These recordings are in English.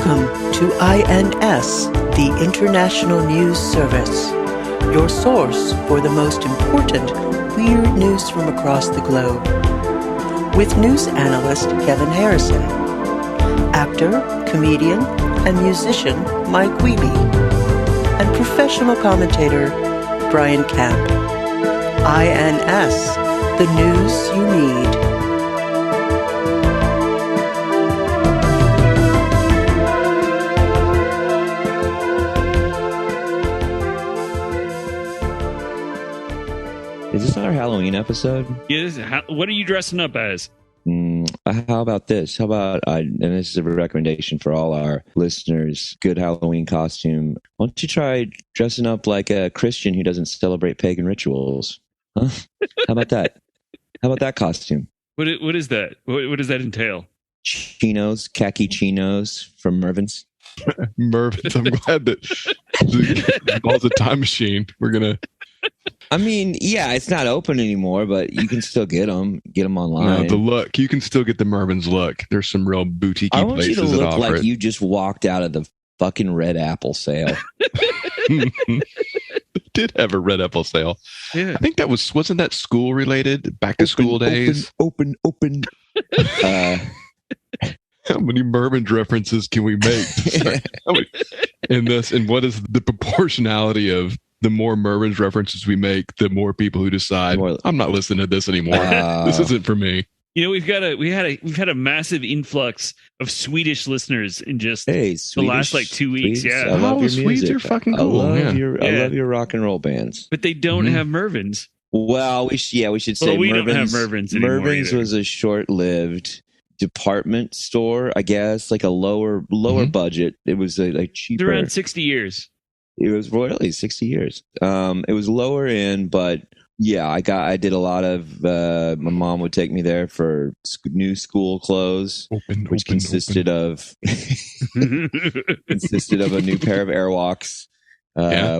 Welcome to INS, the International News Service, your source for the most important weird news from across the globe. With news analyst Kevin Harrison, actor, comedian, and musician Mike Wiebe, and professional commentator Brian Camp. INS, the news you need. Is this our Halloween episode? Yes. What are you dressing up as? How about this? How about, and this is a recommendation for all our listeners, good Halloween costume. Why don't you try dressing up like a Christian who doesn't celebrate pagan rituals? Huh? How about that? How about that costume? What is that? What does that entail? Chinos, khaki chinos from Mervin's. Mervin's, I'm glad that involves a time machine. We're going to... I mean, yeah, it's not open anymore, but you can still get them online. No, the look, you can still get the Mervin's look. There's some real boutique places that offer it. I want you to look like you just walked out of the fucking Red Apple sale. Did have a Red Apple sale. Yeah. I think that wasn't that school related, back to school days? Open. How many Mervin's references can we make in this? And what is the proportionality of the more Mervin's references we make, the more people who decide, I'm not listening to this anymore. This isn't for me. You know, we've had a massive influx of Swedish listeners in just the last like 2 weeks. Swedes, Yeah, I love your Swedes music. are fucking cool. I love your rock and roll bands. but they don't have Mervin's. Well, we should say we Mervin's, don't have Mervin's anymore. Mervin's either. was a short-lived department store, I guess, like a lower budget. It was like cheaper. It's around 60 years. It was really 60 years. It was lower end, but yeah, I did a lot of, my mom would take me there for new school clothes, which consisted of a new pair of Airwalks,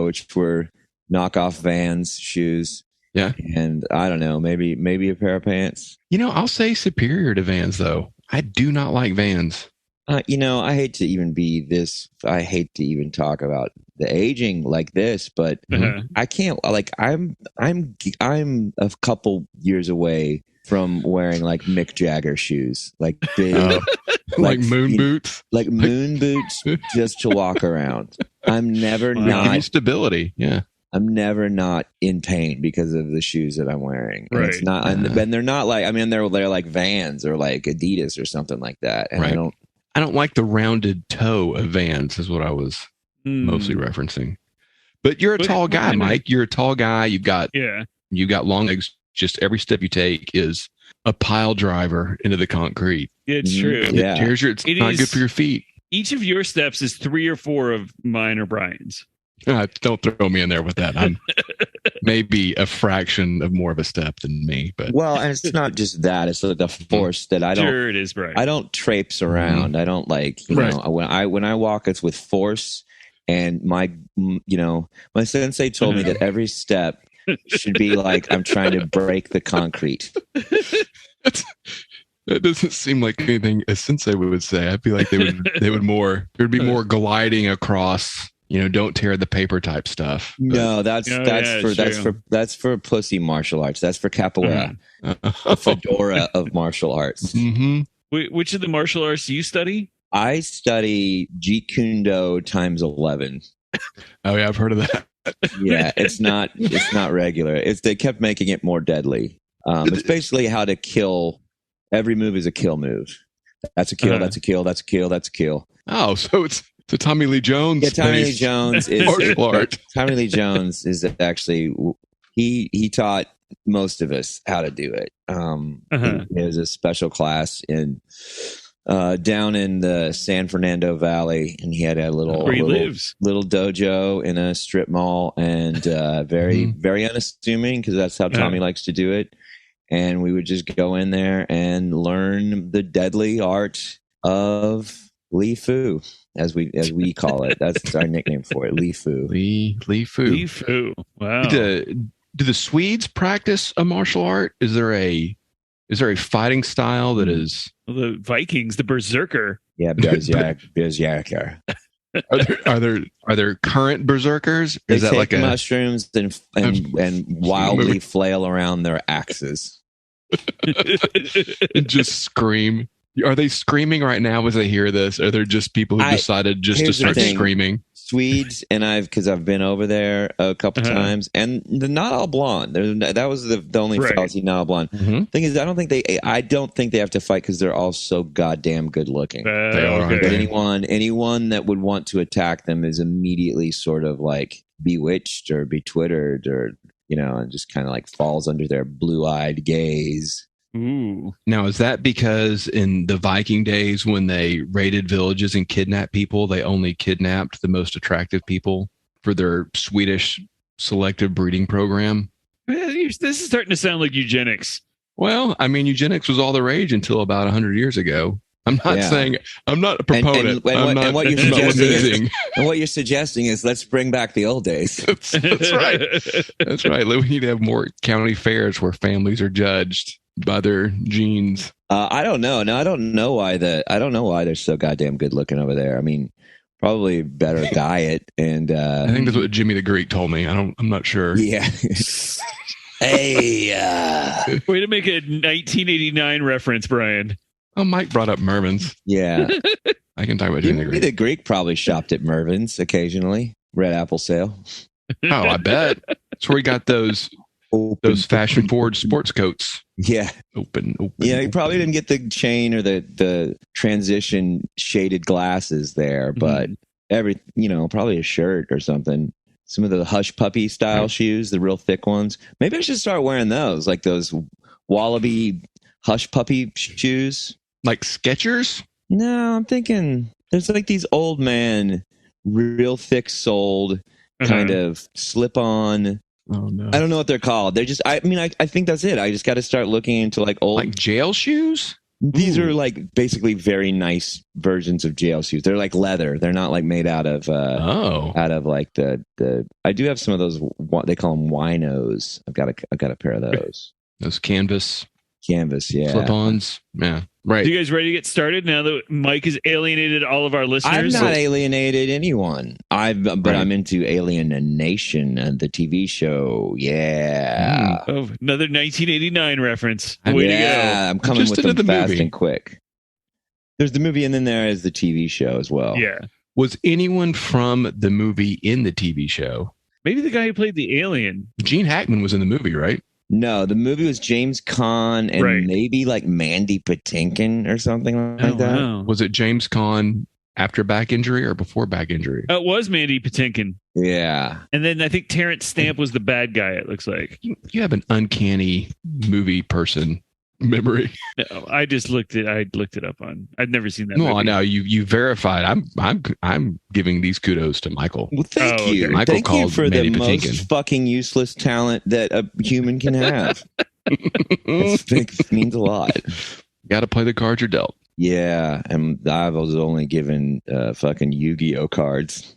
which were knockoff Vans shoes. Yeah. And I don't know, maybe a pair of pants. You know, I'll say superior to Vans, though. I do not like Vans. I hate to even talk about the aging like this, but I can't, like, I'm a couple years away from wearing like Mick Jagger shoes, like big, like moon boots, just to walk around. I'm never not stability. Yeah. I'm never not in pain because of the shoes that I'm wearing. And right. It's not, and they're not like, I mean, they're like Vans or like Adidas or something like that. And right. I don't like the rounded toe of Vans is what I was mostly referencing. But you're a tall guy, Mike. You're a tall guy. You've got long legs. Just every step you take is a pile driver into the concrete. It's true. Yeah. It's not good for your feet. Each of your steps is 3 or 4 of mine or Brian's. Don't throw me in there with that. I'm maybe a fraction of more of a step than me, but and it's not just that; it's the force that I don't. Sure, it is, Brian. I don't traipse around. I don't like know when I walk, it's with force. And my sensei told me that every step should be like I'm trying to break the concrete. That doesn't seem like anything a sensei would say. I feel like there'd be more gliding across. Don't tear the paper type stuff. But. No, that's for pussy martial arts. That's for capoeira, the fedora of martial arts. Mm-hmm. Which of the martial arts do you study? I study Jeet Kune Do times 11. Oh yeah, I've heard of that. Yeah, it's not regular. They kept making it more deadly. It's basically how to kill. Every move is a kill move. That's a kill. That's a kill. That's a kill. That's a kill. Oh, so Tommy Lee Jones. Yeah, Tommy Lee Jones is martial art. Tommy Lee Jones is actually he taught most of us how to do it. It was a special class down in the San Fernando Valley, and he had a little dojo in a strip mall, and very very unassuming because that's how Tommy likes to do it. And we would just go in there and learn the deadly art of Li Fu, as we call it. That's our nickname for it, Li Fu. Li Fu. Li Fu. Wow. Do the Swedes practice a martial art? Is there a fighting style that is? Well, the Vikings, the Berserker. Yeah, berserker. Are there current berserkers? They take mushrooms and wildly flail around their axes. Just scream. Are they screaming right now as they hear this? Or are there just people who decided just to start screaming? Swedes, and because I've been over there a couple times, and they're not all blonde. That was the only fallacy, not all blonde. Thing is, I don't think they have to fight because they're all so goddamn good looking. They are. But anyone that would want to attack them is immediately sort of like bewitched or betwittered, or and just kind of like falls under their blue-eyed gaze. Ooh. Now, is that because in the Viking days when they raided villages and kidnapped people, they only kidnapped the most attractive people for their Swedish selective breeding program? This is starting to sound like eugenics. Well, I mean, eugenics was all the rage until about 100 years ago. I'm not saying I'm not a proponent. And what you're suggesting is let's bring back the old days. That's right. That's right. We need to have more county fairs where families are judged by their genes. I don't know. No, I don't know why they're so goddamn good looking over there. I mean, probably better diet, and I think that's what Jimmy the Greek told me. I'm not sure. Yeah. Hey, way to make a 1989 reference, Brian. Oh, Mike brought up Mervin's. Yeah. I can talk about Jimmy the Greek. The Greek probably shopped at Mervin's occasionally. Red apple sale. Oh, I bet. That's where he got those fashion forward sports coats. Yeah. Open. Yeah, he probably didn't get the chain or the transition shaded glasses there, but probably a shirt or something. Some of the Hush Puppy style shoes, the real thick ones. Maybe I should start wearing those, like those Wallaby Hush Puppy shoes. Like Skechers? No, I'm thinking there's like these old man, real thick soled kind of slip on. Oh no! I don't know what they're called. They're just. I think that's it. I just got to start looking into like old, like jail shoes. These are like basically very nice versions of jail shoes. They're like leather. They're not like made out of like the. I do have some of those. They call them winos. I've got a pair of those. Those canvas, yeah. Slip-ons, yeah. Right. Are you guys ready to get started now that Mike has alienated all of our listeners? I've not alienated anyone. I'm into Alienation and the TV show. Yeah. Oh, another 1989 reference. Way to go. I'm coming with them fast and quick. There's the movie, and then there is the TV show as well. Yeah. Was anyone from the movie in the TV show? Maybe the guy who played the alien. Gene Hackman was in the movie, right? No, the movie was James Caan and maybe like Mandy Patinkin or something like that. Wow. Was it James Caan after back injury or before back injury? It was Mandy Patinkin. Yeah. And then I think Terrence Stamp was the bad guy, it looks like. You have an uncanny movie person memory. No, I looked it up on. I'd never seen that movie. No, no, you verified. I'm giving these kudos to Michael. Well, thank you. Michael thank you for Mandy the Patinkin. most fucking useless talent that a human can have. It means a lot. Got to play the cards you're dealt. Yeah, and I was only given fucking Yu-Gi-Oh cards.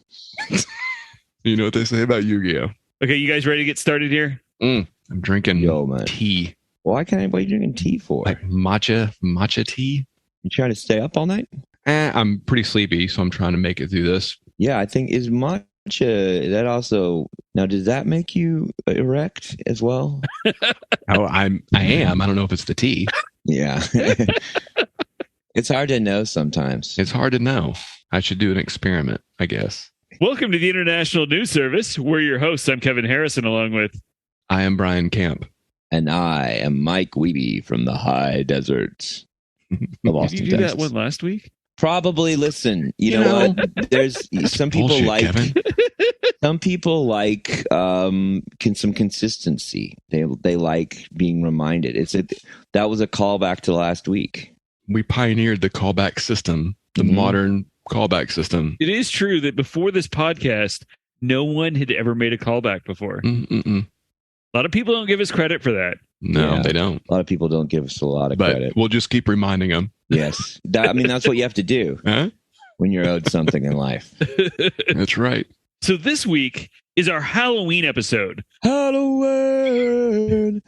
You know what they say about Yu-Gi-Oh? Okay, you guys ready to get started here? I'm drinking tea. Why can't anybody drinking tea for? Like matcha tea. You trying to stay up all night? I'm pretty sleepy, so I'm trying to make it through this. Yeah, I think is matcha. That also now does that make you erect as well? I am. I don't know if it's the tea. Yeah, it's hard to know sometimes. It's hard to know. I should do an experiment, I guess. Welcome to the International News Service. We're your hosts. I'm Kevin Harrison, along with I am Brian Camp. And I am Mike Wiebe from the high deserts of Austin, Did you do Texas. that one last week? Probably. Listen, you know what? There's some people bullshit, like Kevin. some people like some consistency. They like being reminded. That was a callback to last week. We pioneered the callback system, the modern callback system. It is true that before this podcast, no one had ever made a callback before. A lot of people don't give us credit for that. No, they don't. A lot of people don't give us a lot of credit. We'll just keep reminding them. Yes. That's what you have to do when you're owed something in life. That's right. So this week is our Halloween episode. Halloween.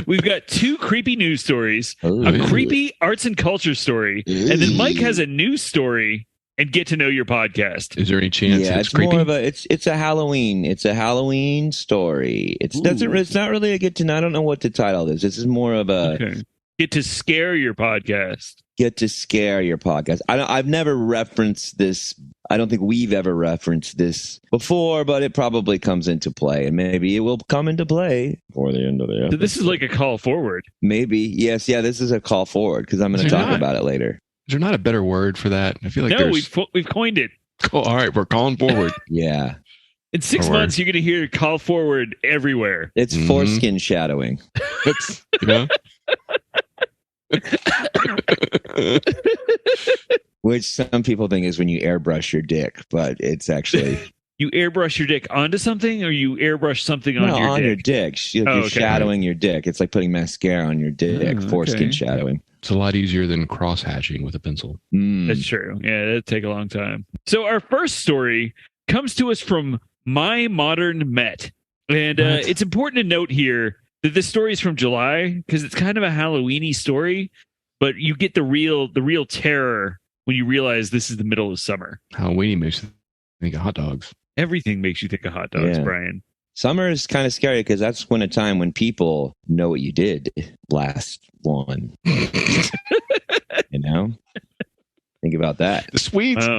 We've got 2 creepy news stories, a creepy arts and culture story, and then Mike has a news story and get to know your podcast. Is there any chance it's creepy? More of it's a Halloween story. It's not really a get to know. I don't know what to title this. This is more of a get to scare your podcast. Get to scare your podcast. I've never referenced this. I don't think we've ever referenced this before, but it probably comes into play, and maybe it will come into play before the end of the episode. So this is like a call forward. Maybe. Yes. Yeah, this is a call forward because I'm going to talk about it later. Is there not a better word for that? I feel like we've coined it. Oh, all right, we're calling forward. Yeah. In 6 months, you're going to hear call forward everywhere. It's foreskin shadowing. It's, you know? Which some people think is when you airbrush your dick, but it's actually you airbrush your dick onto something, or you airbrush something on your dick. You're shadowing your dick. It's like putting mascara on your dick. Foreskin shadowing. It's a lot easier than cross hatching with a pencil. That's true. Yeah, that'd take a long time. So our first story comes to us from My Modern Met, and it's important to note here that this story is from July because it's kind of a Halloweeny story, but you get the real terror when you realize this is the middle of summer. Halloweeny makes you think of hot dogs. Everything makes you think of hot dogs, Brian. Summer is kind of scary because that's when a time when people know what you did last one. You know? Think about that. The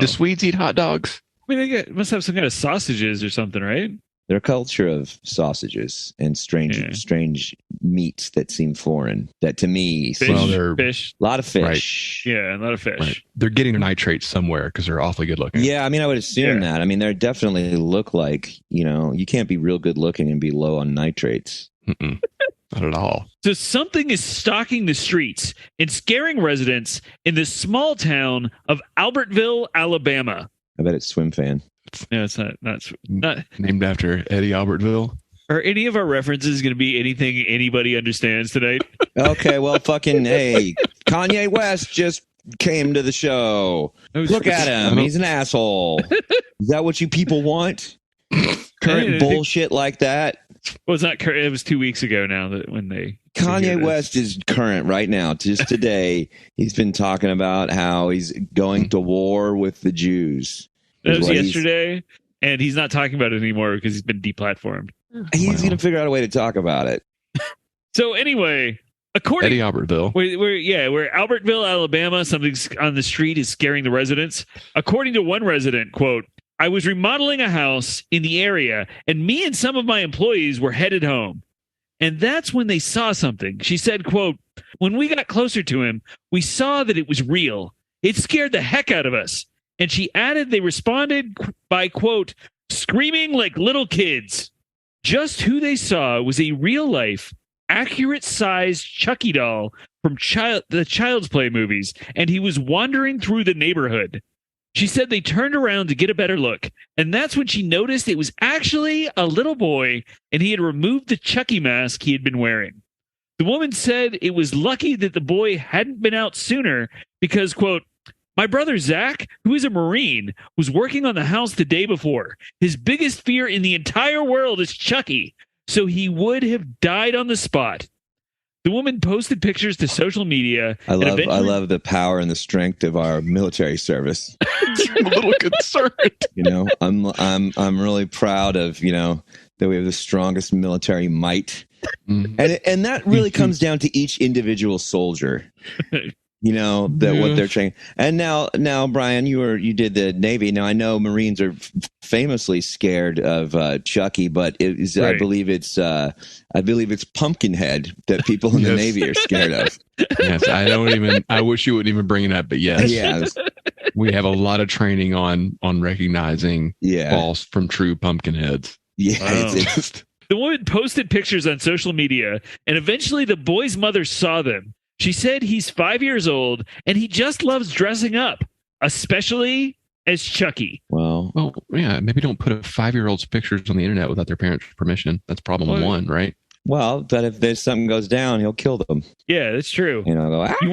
Swedes eat hot dogs. I mean, they must have some kind of sausages or something, right? Their culture of sausages and strange meats that seem foreign. That to me, fish. A lot of fish. Right. Yeah, a lot of fish. Right. They're getting their nitrates somewhere because they're awfully good looking. Yeah, I mean, I would assume that. I mean, they definitely look like, you can't be real good looking and be low on nitrates. Not at all. So something is stalking the streets and scaring residents in the small town of Albertville, Alabama. I bet it's Swim Fan. No, it's not named after Eddie Albertville. Are any of our references going to be anything anybody understands tonight? Okay, well, hey, Kanye West just came to the show. Look at him. He's an asshole. Is that what you people want? Current bullshit like that? Well, it's not current. It was 2 weeks ago now that when they... Kanye West is current right now. Just today, he's been talking about how he's going to war with the Jews. That was yesterday, and he's not talking about it anymore because he's been deplatformed. He's going to figure out a way to talk about it. So anyway, according Eddie Albertville, we're Albertville, Alabama. Something on the street is scaring the residents. According to one resident, quote, "I was remodeling a house in the area, and me and some of my employees were headed home. And that's when they saw something." She said, quote, "When we got closer to him, we saw that it was real. It scared the heck out of us." And she added they responded by, quote, "screaming like little kids." Just who they saw was a real-life, accurate-sized Chucky doll from the Child's Play movies, and he was wandering through the neighborhood. She said they turned around to get a better look, and that's when she noticed it was actually a little boy, and he had removed the Chucky mask he had been wearing. The woman said it was lucky that the boy hadn't been out sooner because, quote, "My brother Zach, who is a Marine, was working on the house the day before. His biggest fear in the entire world is Chucky, so he would have died on the spot." The woman posted pictures to social media. I love the power and the strength of our military service. I'm a little concerned. I'm really proud of that we have the strongest military might, and that really comes down to each individual soldier. What they're training. And now, Brian, you did the Navy. Now I know Marines are famously scared of Chucky, but it is, right. I believe it's Pumpkinhead that people in the Navy are scared of. Yes, I wish you wouldn't even bring it up, but yes, we have a lot of training on recognizing false from true Pumpkinheads. Yeah, wow. The woman posted pictures on social media, and eventually the boy's mother saw them. She said he's 5 years old and he just loves dressing up, especially as Chucky. Well, yeah, maybe don't put a 5-year-old's pictures on the internet without their parents' permission. That's problem one, right? Well, but if there's something goes down, he'll kill them. Yeah, that's true. Go, you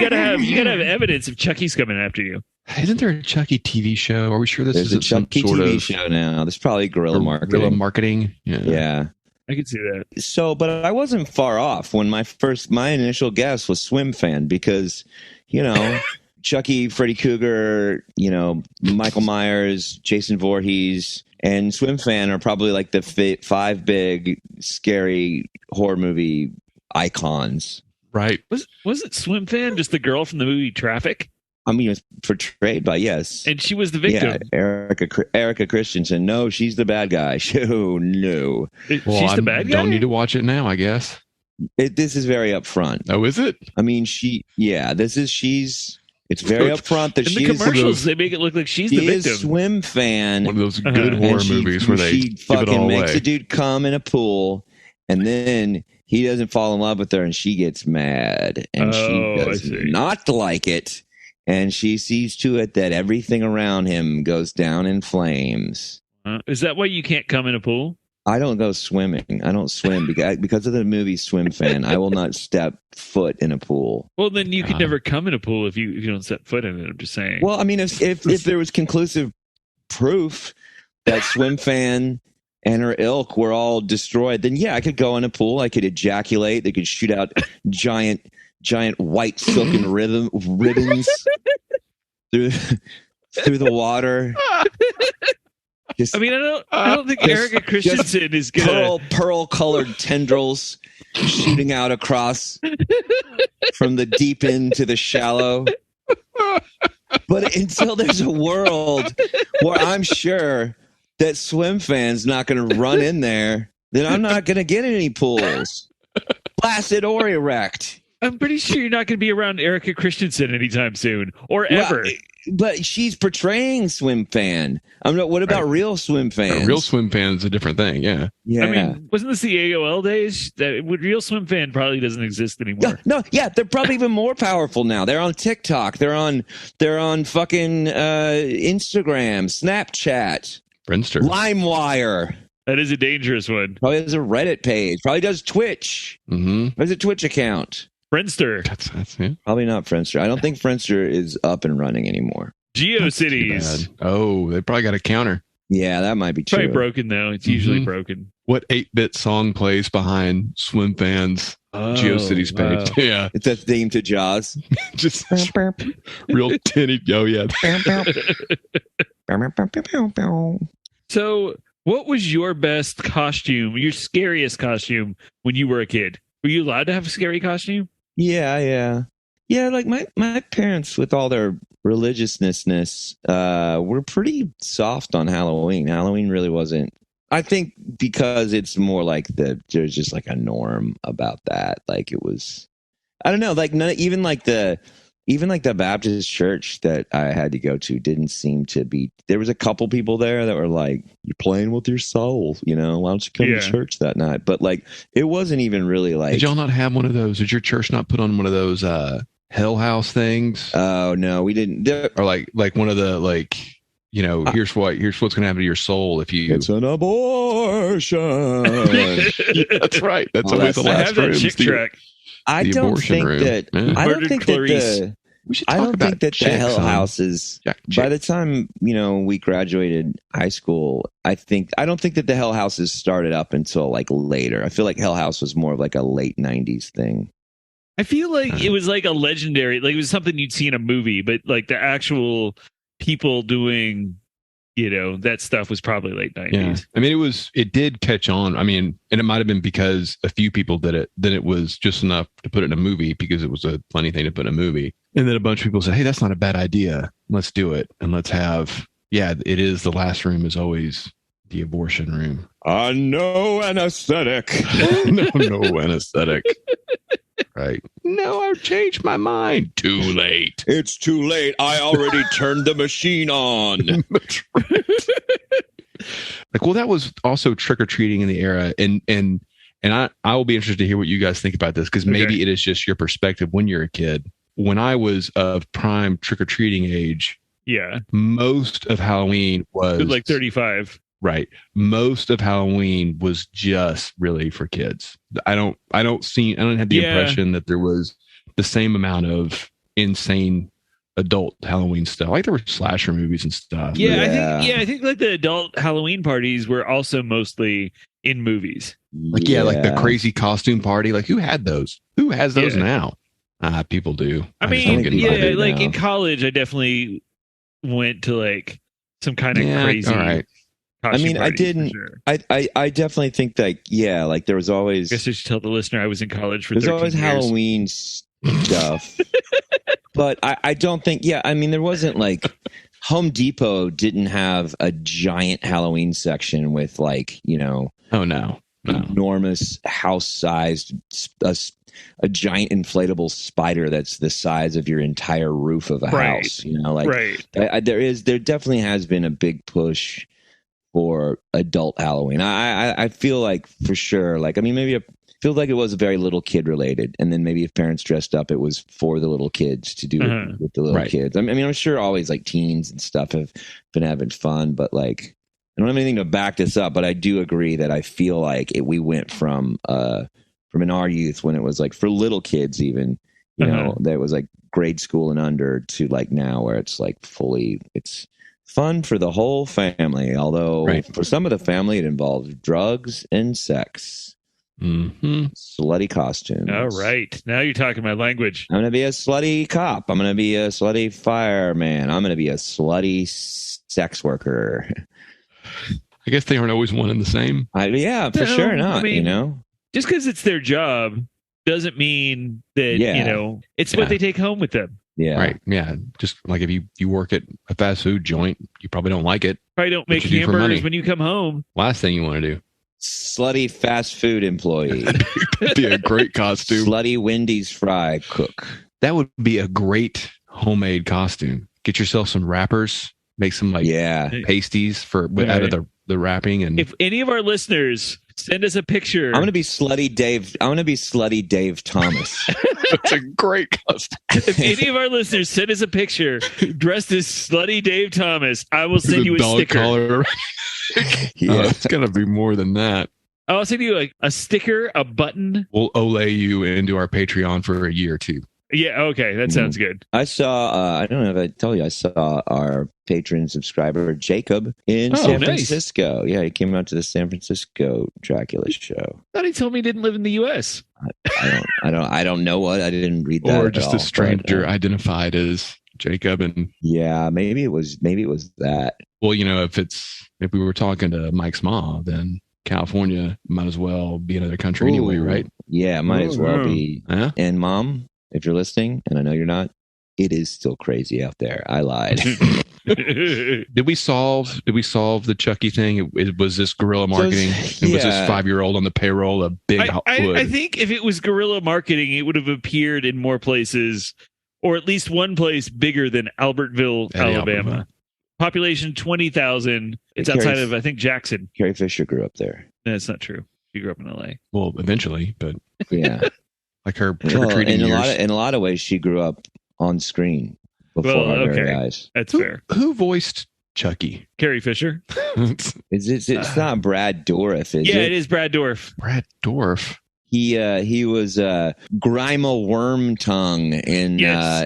gotta have evidence if Chucky's coming after you. Isn't there a Chucky TV show? Are we sure There's a Chucky TV show now? There's probably guerrilla marketing. Guerrilla marketing. Yeah. I can see that. So, but I wasn't far off when my initial guess was Swim Fan because, Chucky, Freddy Krueger, Michael Myers, Jason Voorhees, and Swim Fan are probably like the 5 big scary horror movie icons. Right. Was it Swim Fan just the girl from the movie Traffic? I mean, it was portrayed by, yes. And she was the victim. Yeah, Erica Christensen. No, she's the bad guy. Oh, no. She's the bad guy? Don't need to watch it now, I guess. This is very upfront. Oh, is it? I mean, it's very upfront that she is. In the commercials, they make it look like she's the victim. She is Swim Fan. One of those good horror movies where she fucking makes a dude come in a pool, and then he doesn't fall in love with her, and she gets mad, and she does not like it. And she sees to it that everything around him goes down in flames. Is that why you can't come in a pool? I don't go swimming. I don't swim because of the movie Swim Fan. I will not step foot in a pool. Well, then you could never come in a pool if you don't set foot in it. I'm just saying. Well, I mean, if there was conclusive proof that Swim Fan and her ilk were all destroyed, then yeah, I could go in a pool. I could ejaculate. They could shoot out giant white silken ribbons through the water. I don't think Erica Christensen is gonna pearl colored tendrils shooting out across from the deep end to the shallow. But until there's a world where I'm sure that Swim Fan's not going to run in there, then I'm not going to get any pools, flaccid or erect. I'm pretty sure you're not going to be around Erica Christensen anytime soon, or ever. Well, but she's portraying Swim Fan. What about real Swim Fans? Real Swim Fan is a different thing, yeah. I mean, wasn't this the AOL days? Real Swim Fan probably doesn't exist anymore. No, they're probably even more powerful now. They're on TikTok. They're on fucking Instagram, Snapchat, Friendster, LimeWire. That is a dangerous one. Probably has a Reddit page. Probably does Twitch. Mm-hmm. Has a Twitch account. Friendster. That's it. Probably not Friendster. I don't think Friendster is up and running anymore. GeoCities. Oh, they probably got a counter. Yeah, that might be true. Probably broken though. It's usually broken. What 8-bit song plays behind Swim Fan's GeoCities page? Wow. Yeah, it's a theme to Jaws. Just real tinny. Oh yeah. So, what was your best costume? Your scariest costume when you were a kid? Were you allowed to have a scary costume? Yeah. Like my parents, with all their religiousness, were pretty soft on Halloween. Halloween really wasn't. I think because it's more like there's just like a norm about that. Like it was, I don't know. Like even the Baptist church that I had to go to didn't seem to be. There was a couple people there that were like, "You're playing with your soul, why don't you come to church that night?" But like, it wasn't even really like. Did y'all not have one of those? Did your church not put on one of those Hell House things? Oh no, we didn't. Or like one of the here's what's going to happen to your soul if you. It's an abortion. Yeah, that's right. That's always the last room. Chick track. I don't think that the Hell Houses. By the time we graduated high school, I don't think that the Hell Houses started up until like later. I feel like Hell House was more of like a late '90s thing. I feel like it was like a legendary, like it was something you'd see in a movie, but like the actual people doing, that stuff was probably late 90s. Yeah. I mean, it did catch on. I mean, and it might have been because a few people did it, then it was just enough to put it in a movie because it was a funny thing to put in a movie. And then a bunch of people said, "Hey, that's not a bad idea. Let's do it. And let's have, it is the last room is always the abortion room." No anesthetic. no anesthetic. Right. No, I've changed my mind. Too late. It's too late. I already turned the machine on. That was also trick-or-treating in the era. And I will be interested to hear what you guys think about this, because maybe it is just your perspective when you're a kid. When I was of prime trick-or-treating age, most of Halloween was... like 35. Right. Most of Halloween was just really for kids. I don't have the impression that there was the same amount of insane adult Halloween stuff. Like there were slasher movies and stuff. I think like the adult Halloween parties were also mostly in movies. Like like the crazy costume party. Like who had those? Who has those now? People do. I mean, like in college, I definitely went to like some kind of crazy. All right. I mean, I didn't. Sure. I definitely think that. Yeah, like there was always. I guess I should tell the listener I was in college for. There's 13 always years. Halloween stuff, but I don't think. Yeah, I mean, there wasn't like Home Depot didn't have a giant Halloween section with like Oh no. Enormous house-sized a giant inflatable spider that's the size of your entire roof of a house. There definitely has been a big push for adult Halloween. I feel like for sure. Like I mean, maybe it feels like it was very little kid related, and then maybe if parents dressed up, it was for the little kids to do it with the little kids. I mean, I'm sure always like teens and stuff have been having fun, but like. I don't have anything to back this up, but I do agree that I feel like we went from in our youth when it was like for little kids even, that was like grade school and under to like now where it's like it's fun for the whole family. Although for some of the family, it involves drugs and sex. Mm-hmm. Slutty costumes. All right. Now you're talking my language. I'm going to be a slutty cop. I'm going to be a slutty fireman. I'm going to be a slutty sex worker. I guess they aren't always one and the same. For sure not. I mean, just because it's their job doesn't mean that it's what they take home with them. Yeah, right. Yeah, just like if you work at a fast food joint, you probably don't like it. Probably don't make hamburgers when you come home. Last thing you want to do. Slutty fast food employee. That'd be a great costume. Slutty Wendy's fry cook. That would be a great homemade costume. Get yourself some wrappers. Make some pasties out of the wrapping. And if any of our listeners send us a picture, I'm going to be slutty Dave. I'm going to be slutty Dave Thomas. That's a great costume. If any of our listeners send us a picture dressed as slutty Dave Thomas, I will send you a sticker. Collar. It's going to be more than that. I'll send you a sticker, a button. We'll Olay you into our Patreon for a year or two. Yeah, okay. That sounds good. I saw, I don't know if I told you, I saw our patron subscriber, Jacob, in San Francisco. Yeah, he came out to the San Francisco Dracula show. I thought he told me he didn't live in the U.S. I don't know what. I didn't read that. Or just a stranger identified as Jacob. And yeah, maybe it was that. Well, if we were talking to Mike's mom, then California might as well be another country anyway, right? Yeah, it might as well be. And Mom, if you're listening, and I know you're not, it is still crazy out there. I lied. Did we solve the Chucky thing? Was this guerrilla marketing? Was this 5-year-old on the payroll a big I think if it was guerrilla marketing, it would have appeared in more places, or at least one place bigger than Albertville, Alabama. Population 20,000. It's outside of, I think, Jackson. Carrie Fisher grew up there. No, that's not true. She grew up in L.A. Well, eventually, but yeah. Like her trick-or-treating years. In a lot of ways, she grew up on screen before our very eyes. That's fair. Who voiced Chucky? Carrie Fisher. It's not Brad Dourif, is it? Yeah, it is Brad Dourif. Brad Dourif. He was Grima Wormtongue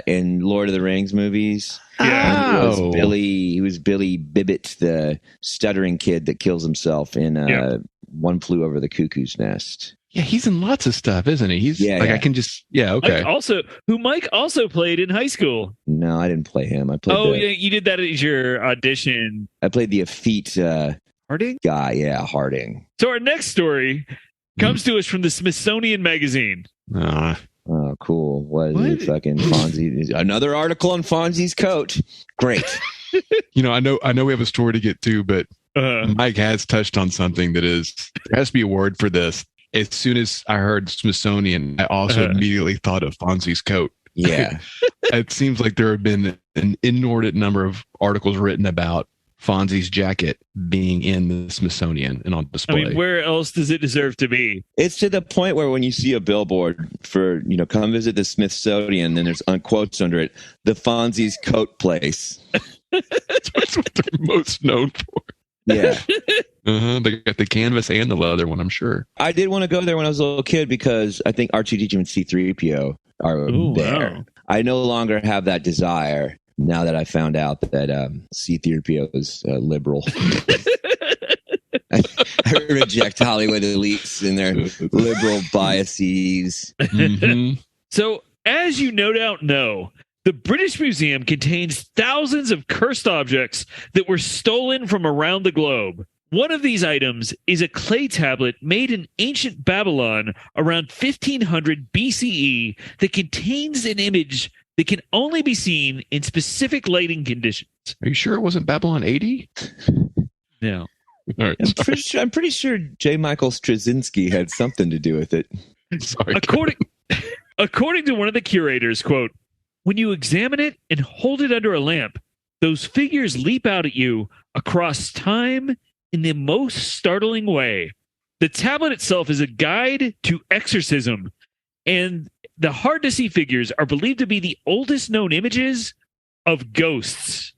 in Lord of the Rings movies. Yeah. He was Billy Bibbit, the stuttering kid that kills himself in One Flew Over the Cuckoo's Nest. Yeah, he's in lots of stuff, isn't he? He's I can just okay. Mike also played in high school. No, I didn't play him. I played. You did that as your audition. I played the effete Harding guy. Yeah, Harding. So our next story comes to us from the Smithsonian Magazine. Oh, cool. What is it? Fucking Fonzie. Another article on Fonzie's coat. Great. I know we have a story to get to, but Mike has touched on something that there has to be a word for this. As soon as I heard Smithsonian, I also immediately thought of Fonzie's coat. Yeah. It seems like there have been an inordinate number of articles written about Fonzie's jacket being in the Smithsonian and on display. I mean, where else does it deserve to be? It's to the point where when you see a billboard for, come visit the Smithsonian, then there's quotes under it, the Fonzie's coat place. That's what they're most known for. Yeah. They got the canvas and the leather one, I'm sure. I did want to go there when I was a little kid because I think R2-D2 and C-3PO are there. Wow. I no longer have that desire. now that I found out that C-3PO is liberal. I reject Hollywood elites and their liberal biases. Mm-hmm. So, as you no doubt know, the British Museum contains thousands of cursed objects that were stolen from around the globe. One of these items is a clay tablet made in ancient Babylon around 1500 BCE that contains an image that can only be seen in specific lighting conditions. Are you sure it wasn't Babylon 80? No. All right, I'm pretty sure J. Michael Straczynski had something to do with it. Sorry. According to one of the curators, quote, "When you examine it and hold it under a lamp, those figures leap out at you across time in the most startling way. The tablet itself is a guide to exorcism, and the hard-to-see figures are believed to be the oldest known images of ghosts.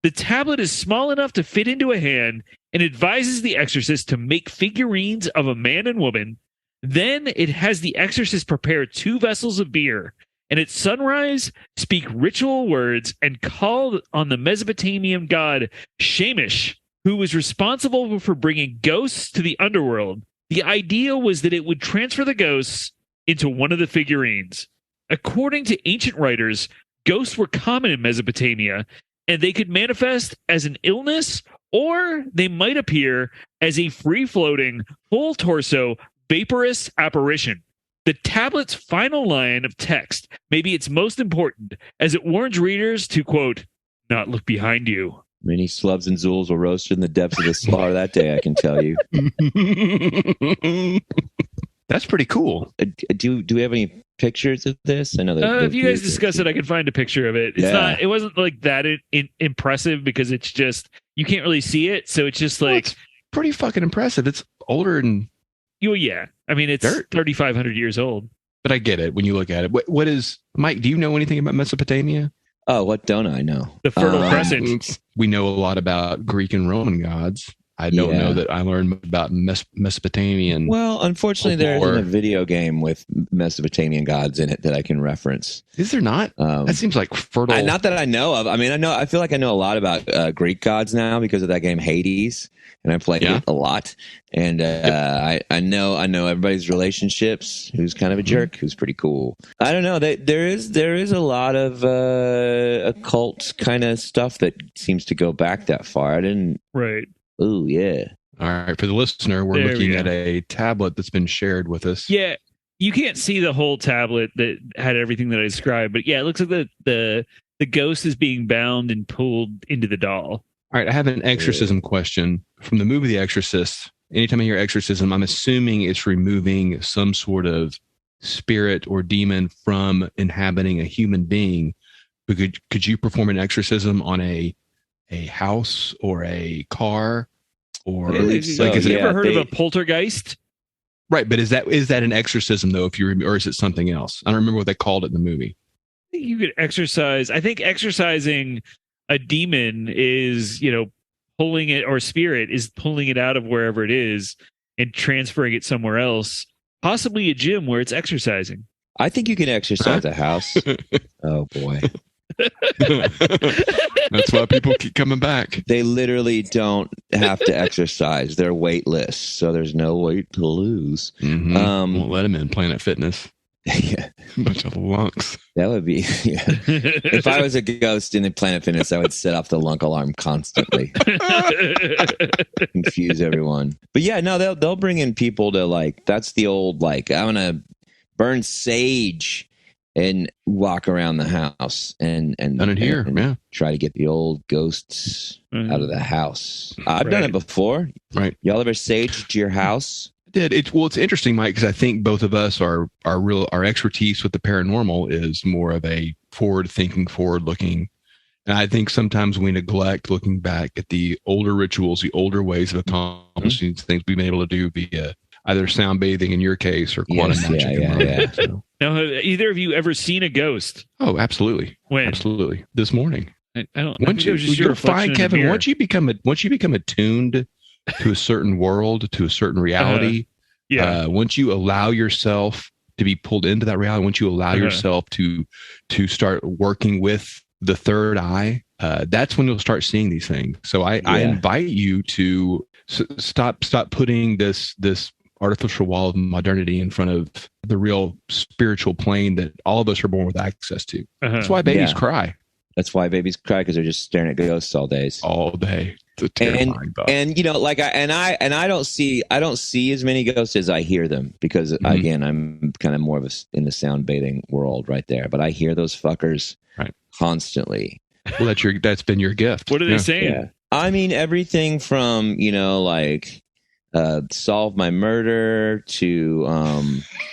The tablet is small enough to fit into a hand and advises the exorcist to make figurines of a man and woman. Then it has the exorcist prepare 2 vessels of beer, and at sunrise speak ritual words and call on the Mesopotamian god Shamash, who was responsible for bringing ghosts to the underworld. The idea was that it would transfer the ghosts into one of the figurines. According to ancient writers, ghosts were common in Mesopotamia, and they could manifest as an illness, or they might appear as a free-floating, full-torso, vaporous apparition. The tablet's final line of text may be its most important, as it warns readers to, quote, not look behind you. Many slubs and zools were roasted in the depths of the slaughter that day, I can tell you. That's pretty cool. Do we have any pictures of this? I know that if you guys discuss it, I can find a picture of it. It's not. It wasn't like that impressive because it's just you can't really see it, so it's just like it's pretty fucking impressive. It's older than. Oh yeah, I mean it's 3,500 years old. But I get it when you look at it. What is Mike? Do you know anything about Mesopotamia? Oh, what don't I know? The Fertile Crescent. We know a lot about Greek and Roman gods. I don't know that I learned about Mesopotamian. Well, unfortunately, there isn't a video game with Mesopotamian gods in it that I can reference. Is there not? That seems like fertile. Not that I know of. I mean, I feel like I know a lot about Greek gods now because of that game Hades, and I played it a lot. And I know everybody's relationships. Who's kind of a jerk? Who's pretty cool? I don't know. There is a lot of occult kind of stuff that seems to go back that far. I didn't. Right. Oh, yeah. All right. For the listener, we're looking at a tablet that's been shared with us. Yeah. You can't see the whole tablet that had everything that I described, but yeah, it looks like the ghost is being bound and pulled into the doll. All right. I have an exorcism question from the movie The Exorcist. Anytime I hear exorcism, I'm assuming it's removing some sort of spirit or demon from inhabiting a human being. But could you perform an exorcism on a house or a car? Or has you ever heard of a poltergeist? Right, but is that an exorcism though? Or is it something else? I don't remember what they called it in the movie. I think you could exorcise. I think exorcising a demon is, pulling it, or spirit is pulling it out of wherever it is and transferring it somewhere else, possibly a gym where it's exercising. I think you can exercise a house. Oh boy. That's why people keep coming back. They literally don't have to exercise. They're weightless, so there's no weight to lose. Mm-hmm. Won't let them in Planet Fitness. Yeah. Bunch of lunks. That would be, yeah. If I was a ghost in the Planet Fitness, I would set off the lunk alarm constantly. Confuse everyone. But yeah, no, they'll bring in people to that's the old, I'm going to burn sage and walk around the house and try to get the old ghosts out of the house. I've done it before. Right. Y'all ever saged your house? I did. It's interesting, Mike, because I think both of us our expertise with the paranormal is more of a forward-thinking, forward-looking. And I think sometimes we neglect looking back at the older rituals, the older ways of accomplishing things we've been able to do via either sound bathing in your case or quantum magic. Yeah. So. Now, have either of you ever seen a ghost? Oh, absolutely. When? Absolutely. This morning. I don't. Once you're fine, Kevin. Once you become attuned to a certain world, to a certain reality, once you allow yourself to be pulled into that reality, once you allow yourself to start working with the third eye, that's when you'll start seeing these things. So I invite you to stop putting this artificial wall of modernity in front of the real spiritual plane that all of us are born with access to. That's why babies cry. That's why babies cry, because they're just staring at ghosts all day. All day. It's a terrifying thought. And you know, like I don't see as many ghosts as I hear them, because again, I'm kind of more of in the sound bathing world right there. But I hear those fuckers constantly. Well, that's been your gift. What are they saying? Yeah. I mean, everything from, you know, like solve my murder to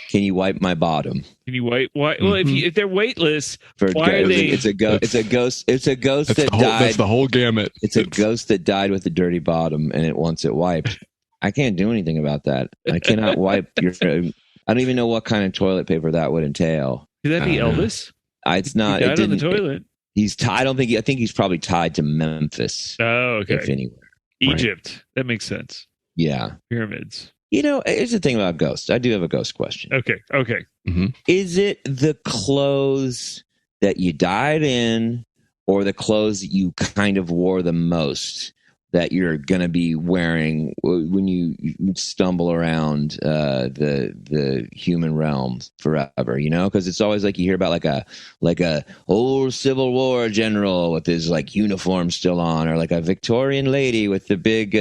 can you wipe my bottom? Can you wipe? Why? Well, if they're weightless, why are they? It's a ghost that died. That's the whole gamut. It's a ghost that died with a dirty bottom, and it wants it wiped. I can't do anything about that. I cannot wipe your. I don't even know what kind of toilet paper that would entail. Could that be Elvis? It's not. He died on the toilet. He's tied. I think he's probably tied to Memphis. Oh, okay. If anywhere. Egypt. That makes sense. Yeah. Pyramids. You know, here's the thing about ghosts. I do have a ghost question. Okay. Is it the clothes that you died in, or the clothes that you kind of wore the most that you're going to be wearing when you stumble around the human realm forever? You know, because it's always like you hear about like a old Civil War general with his like uniform still on, or like a Victorian lady with the big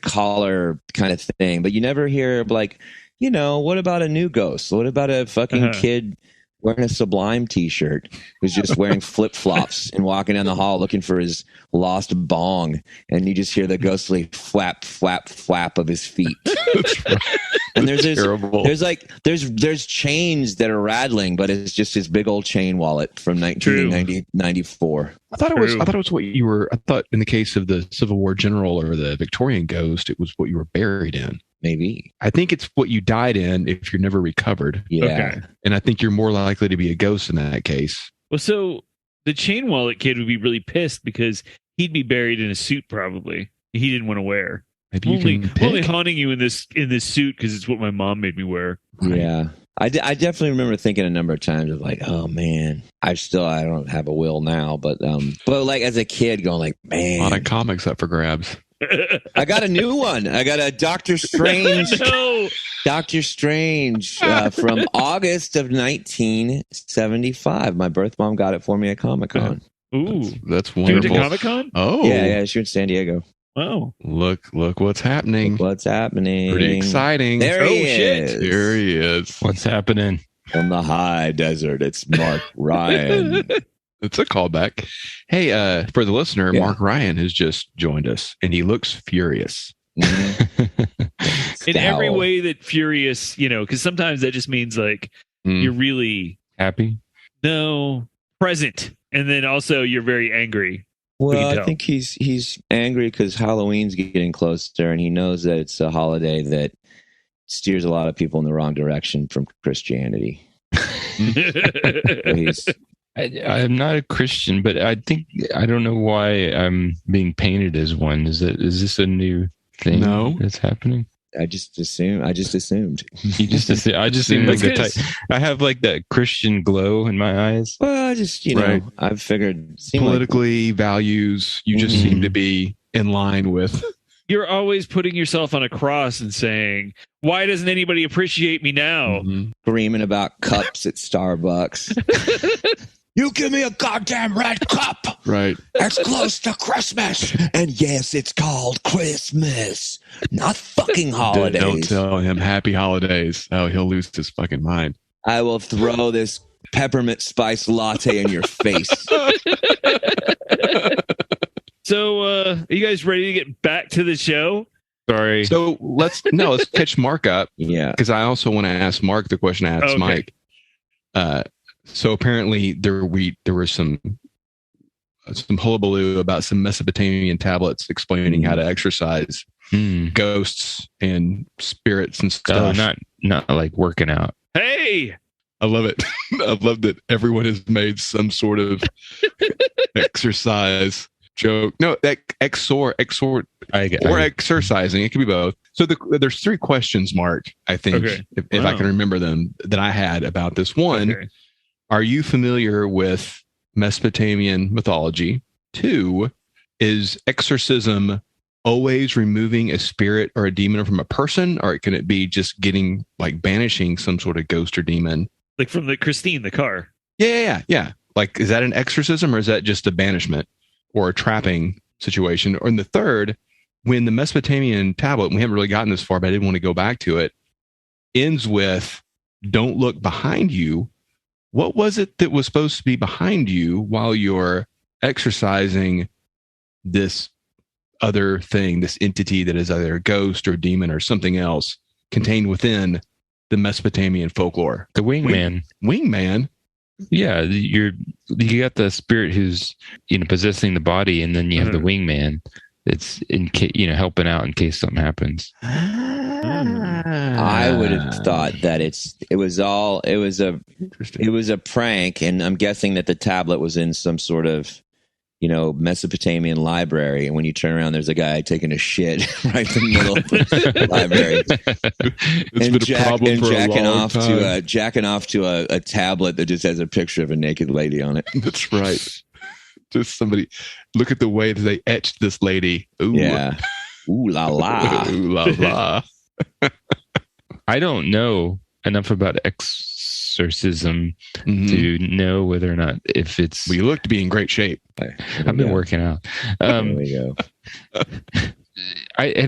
collar kind of thing. But you never hear like, you know, what about a new ghost? What about a fucking kid wearing a Sublime t-shirt who's just wearing flip-flops and walking down the hall looking for his lost bong, and you just hear the ghostly flap, flap, flap of his feet. And there's chains that are rattling, but it's just his big old chain wallet from 1994. I thought it was what you were. I thought in the case of the Civil War general or the Victorian ghost, it was what you were buried in. Maybe. I think it's what you died in if you're never recovered. Yeah. Okay. And I think you're more likely to be a ghost in that case. Well, so the chain wallet kid would be really pissed because he'd be buried in a suit probably he didn't want to wear. Maybe you can only haunting you in this suit because it's what my mom made me wear. Yeah. I definitely remember thinking a number of times of like, oh man, I don't have a will now, but like as a kid going like, man, a lot of comics up for grabs. I got a new one. I got a Doctor Strange. No. Doctor Strange from August of 1975. My birth mom got it for me at Comic-Con. Ooh, that's wonderful. You went to Comic-Con? Oh, yeah, she went to San Diego. Wow. Look what's happening. Look what's happening. Pretty exciting. There he is. Shit. There he is. What's happening? From the high desert, it's Mark Ryan. It's a callback. Hey, for the listener, Mark Ryan has just joined us, and he looks furious. In every way that furious, you know, because sometimes that just means like you're really happy. No, present, and then also you're very angry. Well, I think he's angry because Halloween's getting closer, and he knows that it's a holiday that steers a lot of people in the wrong direction from Christianity. I'm not a Christian, but I don't know why I'm being painted as one. Is this a new thing that's happening? I just assumed. You just assumed. I just seem like the type. I have like that Christian glow in my eyes. Well, I just know, I've figured politically values. You just seem to be in line with. You're always putting yourself on a cross and saying, "Why doesn't anybody appreciate me now?" Screaming about cups at Starbucks. You give me a goddamn red cup. Right. It's close to Christmas. And yes, it's called Christmas, not fucking holidays. Don't tell him happy holidays. Oh, he'll lose his fucking mind. I will throw this peppermint spice latte in your face. So, are you guys ready to get back to the show? Sorry. So let's catch Mark up. Yeah. Because I also want to ask Mark the question I asked Mike. So apparently there was some hullabaloo about some Mesopotamian tablets explaining how to exorcise ghosts and spirits and stuff. Not like working out. Hey, I love it. I love that everyone has made some sort of exercise joke. No, that exhort, or exercising. It could be both. So there's three questions, Mark, I think, if I can remember them, that I had about this. One, are you familiar with Mesopotamian mythology? 2, is exorcism always removing a spirit or a demon from a person, or can it be just getting like banishing some sort of ghost or demon? Like from the Christine, the car. Yeah. Like, is that an exorcism or is that just a banishment or a trapping situation? Or in the third, when the Mesopotamian tablet, we haven't really gotten this far, but I didn't want to go back to it, ends with "Don't look behind you." What was it that was supposed to be behind you while you're exercising this other thing, this entity that is either a ghost or demon or something else contained within the Mesopotamian folklore? The wingman. Wingman? Yeah, you got the spirit who's possessing the body, and then you have the wingman that's helping out in case something happens. I would have thought that it was a prank, and I'm guessing that the tablet was in some sort of Mesopotamian library, and when you turn around, there's a guy taking a shit right in the middle of the library. Jacking off to a tablet that just has a picture of a naked lady on it. That's right. Just somebody look at the way that they etched this lady. Ooh. Yeah. Ooh la la. Ooh la la. I don't know enough about exorcism to know whether or not if it's. Well, you look to be in great shape. I've been working out. There we go.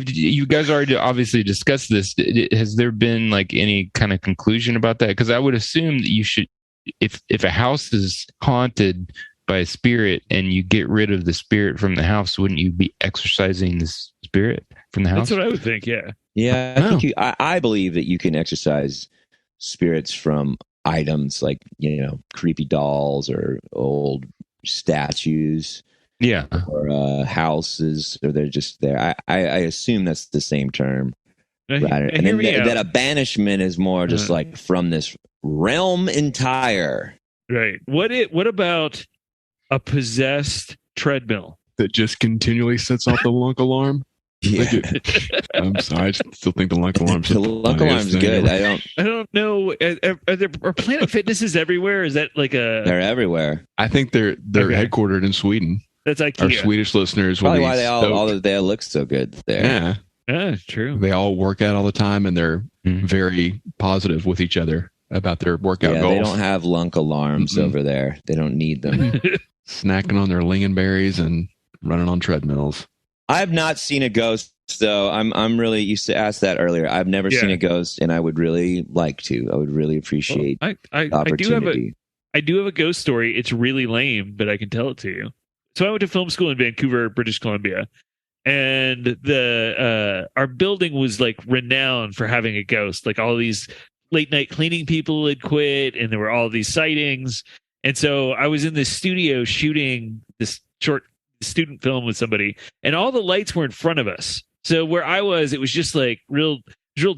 You guys already obviously discussed this. Has there been like any kind of conclusion about that? Because I would assume that you should, if a house is haunted by a spirit and you get rid of the spirit from the house, wouldn't you be exorcising the spirit from the house? That's what I would think. Yeah. Yeah. I believe that you can exorcise spirits from items like creepy dolls or old statues, or houses, or they're just there. I assume that's the same term. And then that a banishment is more just like from this realm entire. Right. What about a possessed treadmill that just continually sets off the lunk alarm? Yeah. I'm sorry, I still think the lunk alarm's the lunk alarm's good. I don't know. Are Planet Fitnesses everywhere? Is that like They're everywhere. I think they're headquartered in Sweden. That's IKEA. Our Swedish listeners probably why they all look so good there. Yeah, true. They all work out all the time, and they're very positive with each other about their workout goals. They don't have lunk alarms over there. They don't need them. Snacking on their lingonberries and running on treadmills. I have not seen a ghost, though. I'm really used to ask that earlier. I've never seen a ghost, and I would really like to. I would really appreciate the opportunity. I do have a ghost story. It's really lame, but I can tell it to you. So I went to film school in Vancouver, British Columbia, and our building was like renowned for having a ghost. Like all these late night cleaning people had quit, and there were all these sightings. And so I was in this studio shooting this short student film with somebody, and all the lights were in front of us. So where I was, it was just like real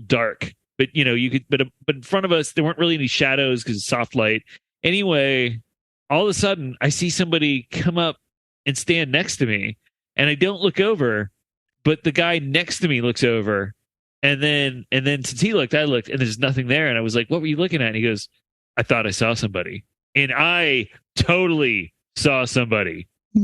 dark. But but in front of us there weren't really any shadows because it's soft light. Anyway, all of a sudden I see somebody come up and stand next to me, and I don't look over, but the guy next to me looks over, and then since he looked, I looked, and there's nothing there. And I was like, "What were you looking at?" And he goes, "I thought I saw somebody," and I totally saw somebody. I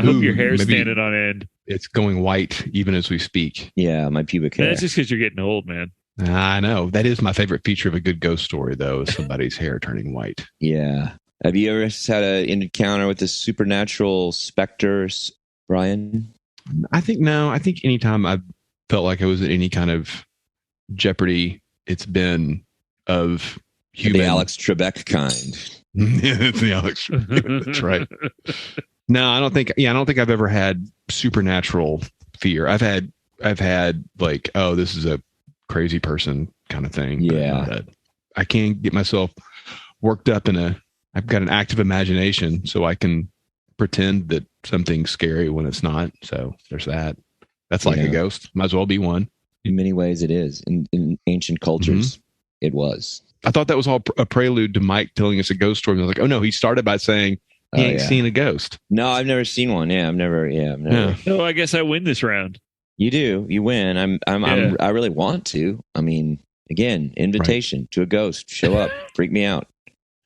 hope your hair's standing on end. It's going white even as we speak. Yeah, my pubic hair. That's just because you're getting old, man. I know. That is my favorite feature of a good ghost story, though, is somebody's hair turning white. Yeah. Have you ever had an encounter with the supernatural specters, Brian? I think no. I think anytime I've felt like I was in any kind of jeopardy, it's been of human. The Alex Trebek kind. It's the Alex Trebek. That's right. No, I don't think I've ever had supernatural fear. I've had like, oh, this is a crazy person kind of thing. Yeah. I can't get myself worked up I've got an active imagination, so I can pretend that something's scary when it's not. So there's that. That's like a ghost. Might as well be one. In many ways it is. In ancient cultures, it was. I thought that was all a prelude to Mike telling us a ghost story. I was like, oh no, he started by saying, he ain't seen a ghost. No, I've never seen one. I've never. No, I guess I win this round. You do. You win. I really want to. I mean, again, invitation to a ghost. Show up. Freak me out.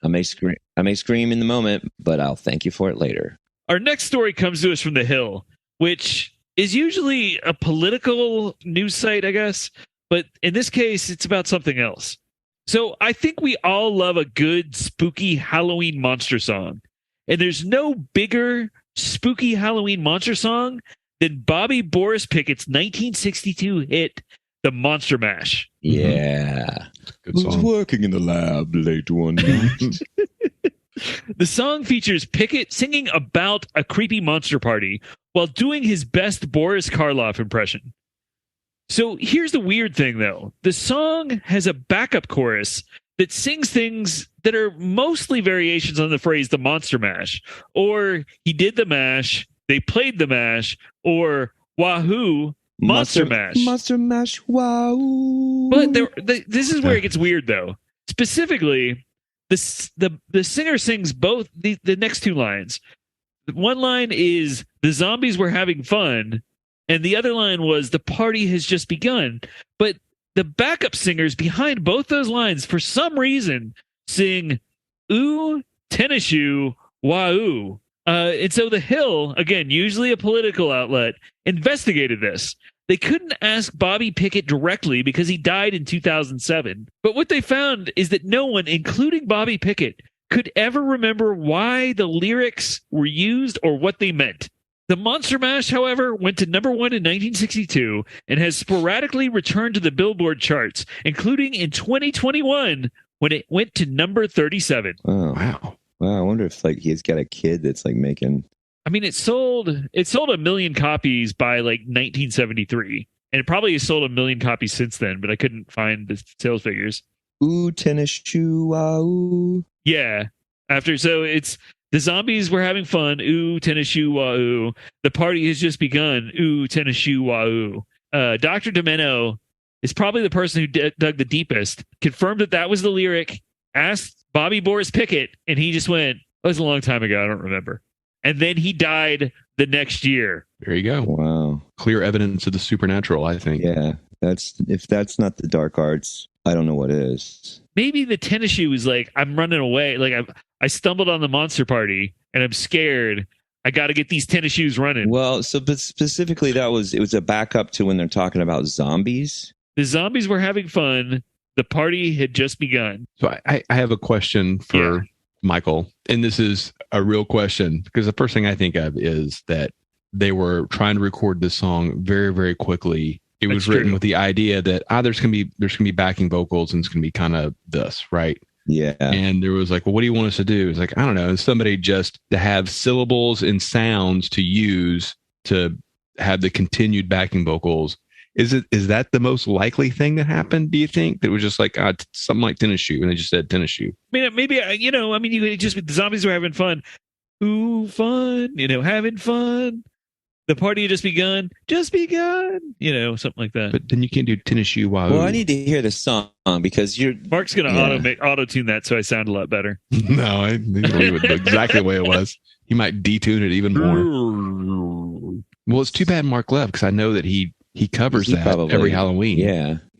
I may scream in the moment, but I'll thank you for it later. Our next story comes to us from The Hill, which is usually a political news site, I guess. But in this case, it's about something else. So I think we all love a good spooky Halloween monster song. And there's no bigger spooky Halloween monster song than Bobby Boris Pickett's 1962 hit, The Monster Mash. Yeah. Good song. I was working in the lab late one night. The song features Pickett singing about a creepy monster party while doing his best Boris Karloff impression. So here's the weird thing, though. The song has a backup chorus that sings things that are mostly variations on the phrase the monster mash, or he did the mash, they played the mash, or wahoo, monster mash. Monster mash, wow. But this is where it gets weird, though. Specifically, the singer sings both the next two lines. One line is, the zombies were having fun, and the other line was, the party has just begun. But the backup singers behind both those lines, for some reason, sing, ooh, tennis shoe, wah-oo. And so The Hill, again, usually a political outlet, investigated this. They couldn't ask Bobby Pickett directly because he died in 2007. But what they found is that no one, including Bobby Pickett, could ever remember why the lyrics were used or what they meant. The Monster Mash, however, went to number 1 in 1962 and has sporadically returned to the Billboard charts, including in 2021 when it went to number 37. Oh, wow. I wonder if he's got a kid that's making. I mean, it sold 1 million copies by 1973, and it probably has sold 1 million copies since then, but I couldn't find the sales figures. Ooh, tennis shoe, wow. Yeah. So it's the zombies were having fun. Ooh, tennis shoe, wah-oo. The party has just begun. Ooh, tennis shoe, wah-oo. Dr. Domeno is probably the person who dug the deepest, confirmed that was the lyric, asked Bobby Boris Pickett, and he just went, "That was a long time ago. I don't remember." And then he died the next year. There you go. Wow. Clear evidence of the supernatural, I think. Yeah. If that's not the dark arts, I don't know what is. Maybe the tennis shoe was I'm running away. I stumbled on the monster party and I'm scared. I got to get these tennis shoes running. Well, but specifically it was a backup to when they're talking about zombies. The zombies were having fun. The party had just begun. So I have a question for Michael, and this is a real question because the first thing I think of is that they were trying to record this song very, very quickly. It was written with the idea that there's gonna be backing vocals and it's gonna be kind of this, right? Yeah. And there was well, what do you want us to do? It's I don't know. And somebody just to have syllables and sounds to use to have the continued backing vocals. Is that the most likely thing that happened? Do you think that was just something like tennis shoe, and they just said tennis shoe? I mean, maybe you could just the zombies were having fun. Ooh, fun! Having fun. The party had just begun, something like that. But then you can't do tennis shoe. Wow. Well, I need to hear the song because Mark's going to auto tune that so I sound a lot better. No, I leave it exactly the way it was. He might detune it even more. Well, it's too bad Mark left because I know that he covers that probably, every Halloween.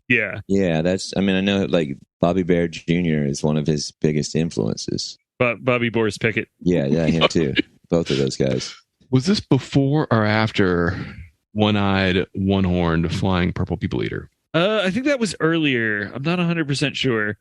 Yeah. That's. I know Bobby Bear Jr. is one of his biggest influences. But Bobby Boris Pickett. Yeah, him too. Both of those guys. Was this before or after One-Eyed, One-Horned, Flying Purple People Eater? I think that was earlier. I'm not 100% sure.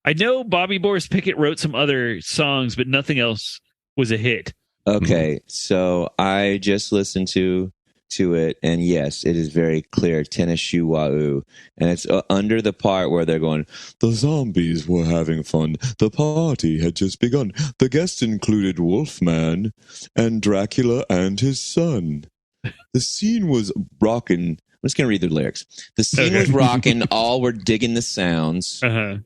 I know Bobby Boris Pickett wrote some other songs, but nothing else was a hit. Okay, so I just listened to it, and yes, it is very clear, tennis shoe wahoo, and it's under the part where they're going, the zombies were having fun, the party had just begun, the guests included Wolfman and Dracula and his son. The scene was rocking. I'm just going to read the lyrics. The scene was rocking, all were digging the sounds.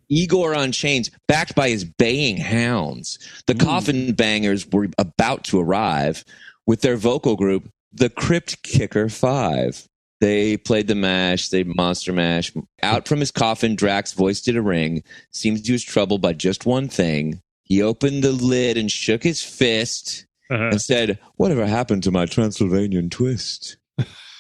Igor on chains, backed by his baying hounds. The coffin bangers were about to arrive with their vocal group, the Crypt Kicker 5. They played the mash, they monster mash. Out from his coffin, Drax voiced it a ring. Seems he was troubled by just one thing. He opened the lid and shook his fist and said, "Whatever happened to my Transylvanian twist?"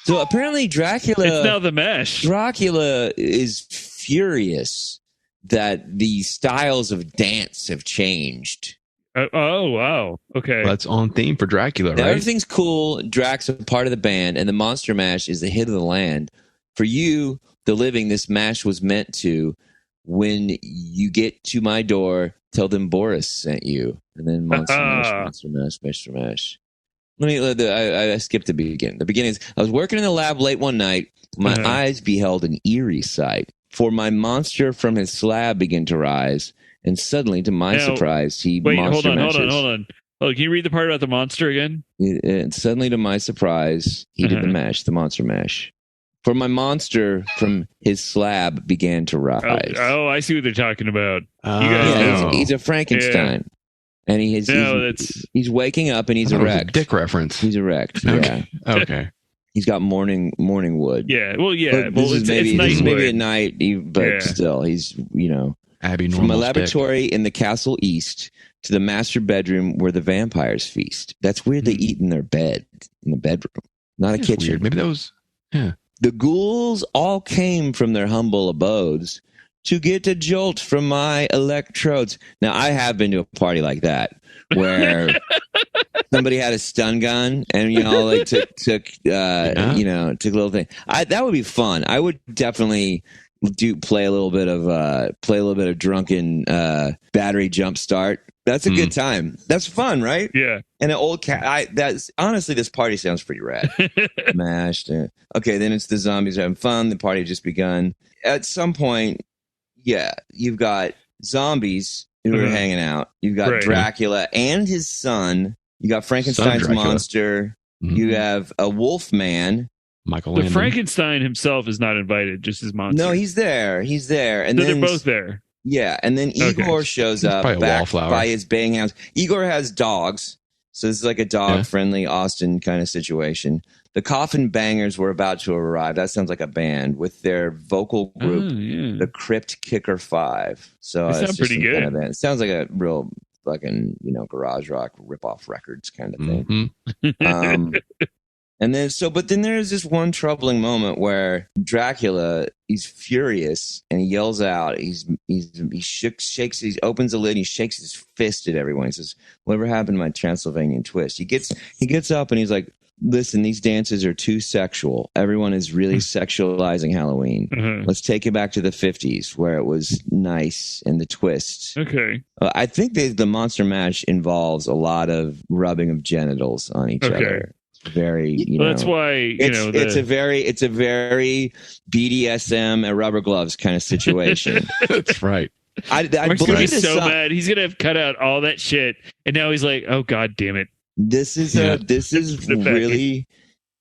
So apparently Dracula... It's now the mash. Dracula is furious that the styles of dance have changed. Oh, wow. Okay. Well, that's on theme for Dracula, right? Now, everything's cool. Drax is a part of the band, and the Monster Mash is the hit of the land. For you, the living, this mash was meant to, when you get to my door, tell them Boris sent you. And then Monster Mash, Monster Mash, Monster Mash. I skipped the beginning. The beginning is, I was working in the lab late one night. My eyes beheld an eerie sight. For my monster from his slab began to rise. And suddenly, to my surprise, hold on. Oh, can you read the part about the monster again? And suddenly, to my surprise, he did the mash, the Monster Mash. For my monster from his slab began to rise. Oh, I see what they're talking about. He's a Frankenstein. And he's waking up and he's erect. A dick reference. He's erect. Okay. Yeah. Okay. He's got morning wood. Yeah. Well, yeah. But this is maybe at night, but still, he's, Abby from a laboratory in the castle east to the master bedroom where the vampires feast. That's weird. They eat in their bed, in the bedroom, not a kitchen. Weird. Maybe that was, The ghouls all came from their humble abodes to get a jolt from my electrodes. Now, I have been to a party like that where somebody had a stun gun and, took a little thing. That would be fun. I would definitely play a little bit of drunken battery jump start. That's a good time. That's fun, right? Yeah. And an old cat. That's honestly, this party sounds pretty rad. Mashed. Okay, then it's the zombies having fun. The party had just begun. At some point, you've got zombies who are hanging out. You've got Dracula and his son. You got Frankenstein's monster. Mm-hmm. You have a wolf man. Michael Landon. The Frankenstein himself is not invited, just his monster. No, he's there. And so then they're both there. Yeah, and then Igor shows up back by his baying hounds. Igor has dogs, so this is like a dog-friendly Austin kind of situation. The Coffin Bangers were about to arrive. That sounds like a band with their vocal group, the Crypt Kicker 5. So it sounds pretty good. Kind of it sounds like a real fucking garage rock rip-off records kind of thing. Mm-hmm. And then, but then there's this one troubling moment where Dracula, he's furious and he yells out. He opens the lid and he shakes his fist at everyone. He says, "Whatever happened to my Transylvanian twist?" He gets up and he's like, "Listen, these dances are too sexual. Everyone is really sexualizing Halloween. Let's take it back to the 50s where it was nice and the twist." Okay. I think the Monster Mash involves a lot of rubbing of genitals on each other. Very, that's why it's a very BDSM and rubber gloves kind of situation. That's right. I believe he's so mad. He's gonna have cut out all that shit, and now he's like, "Oh God damn it!" This is really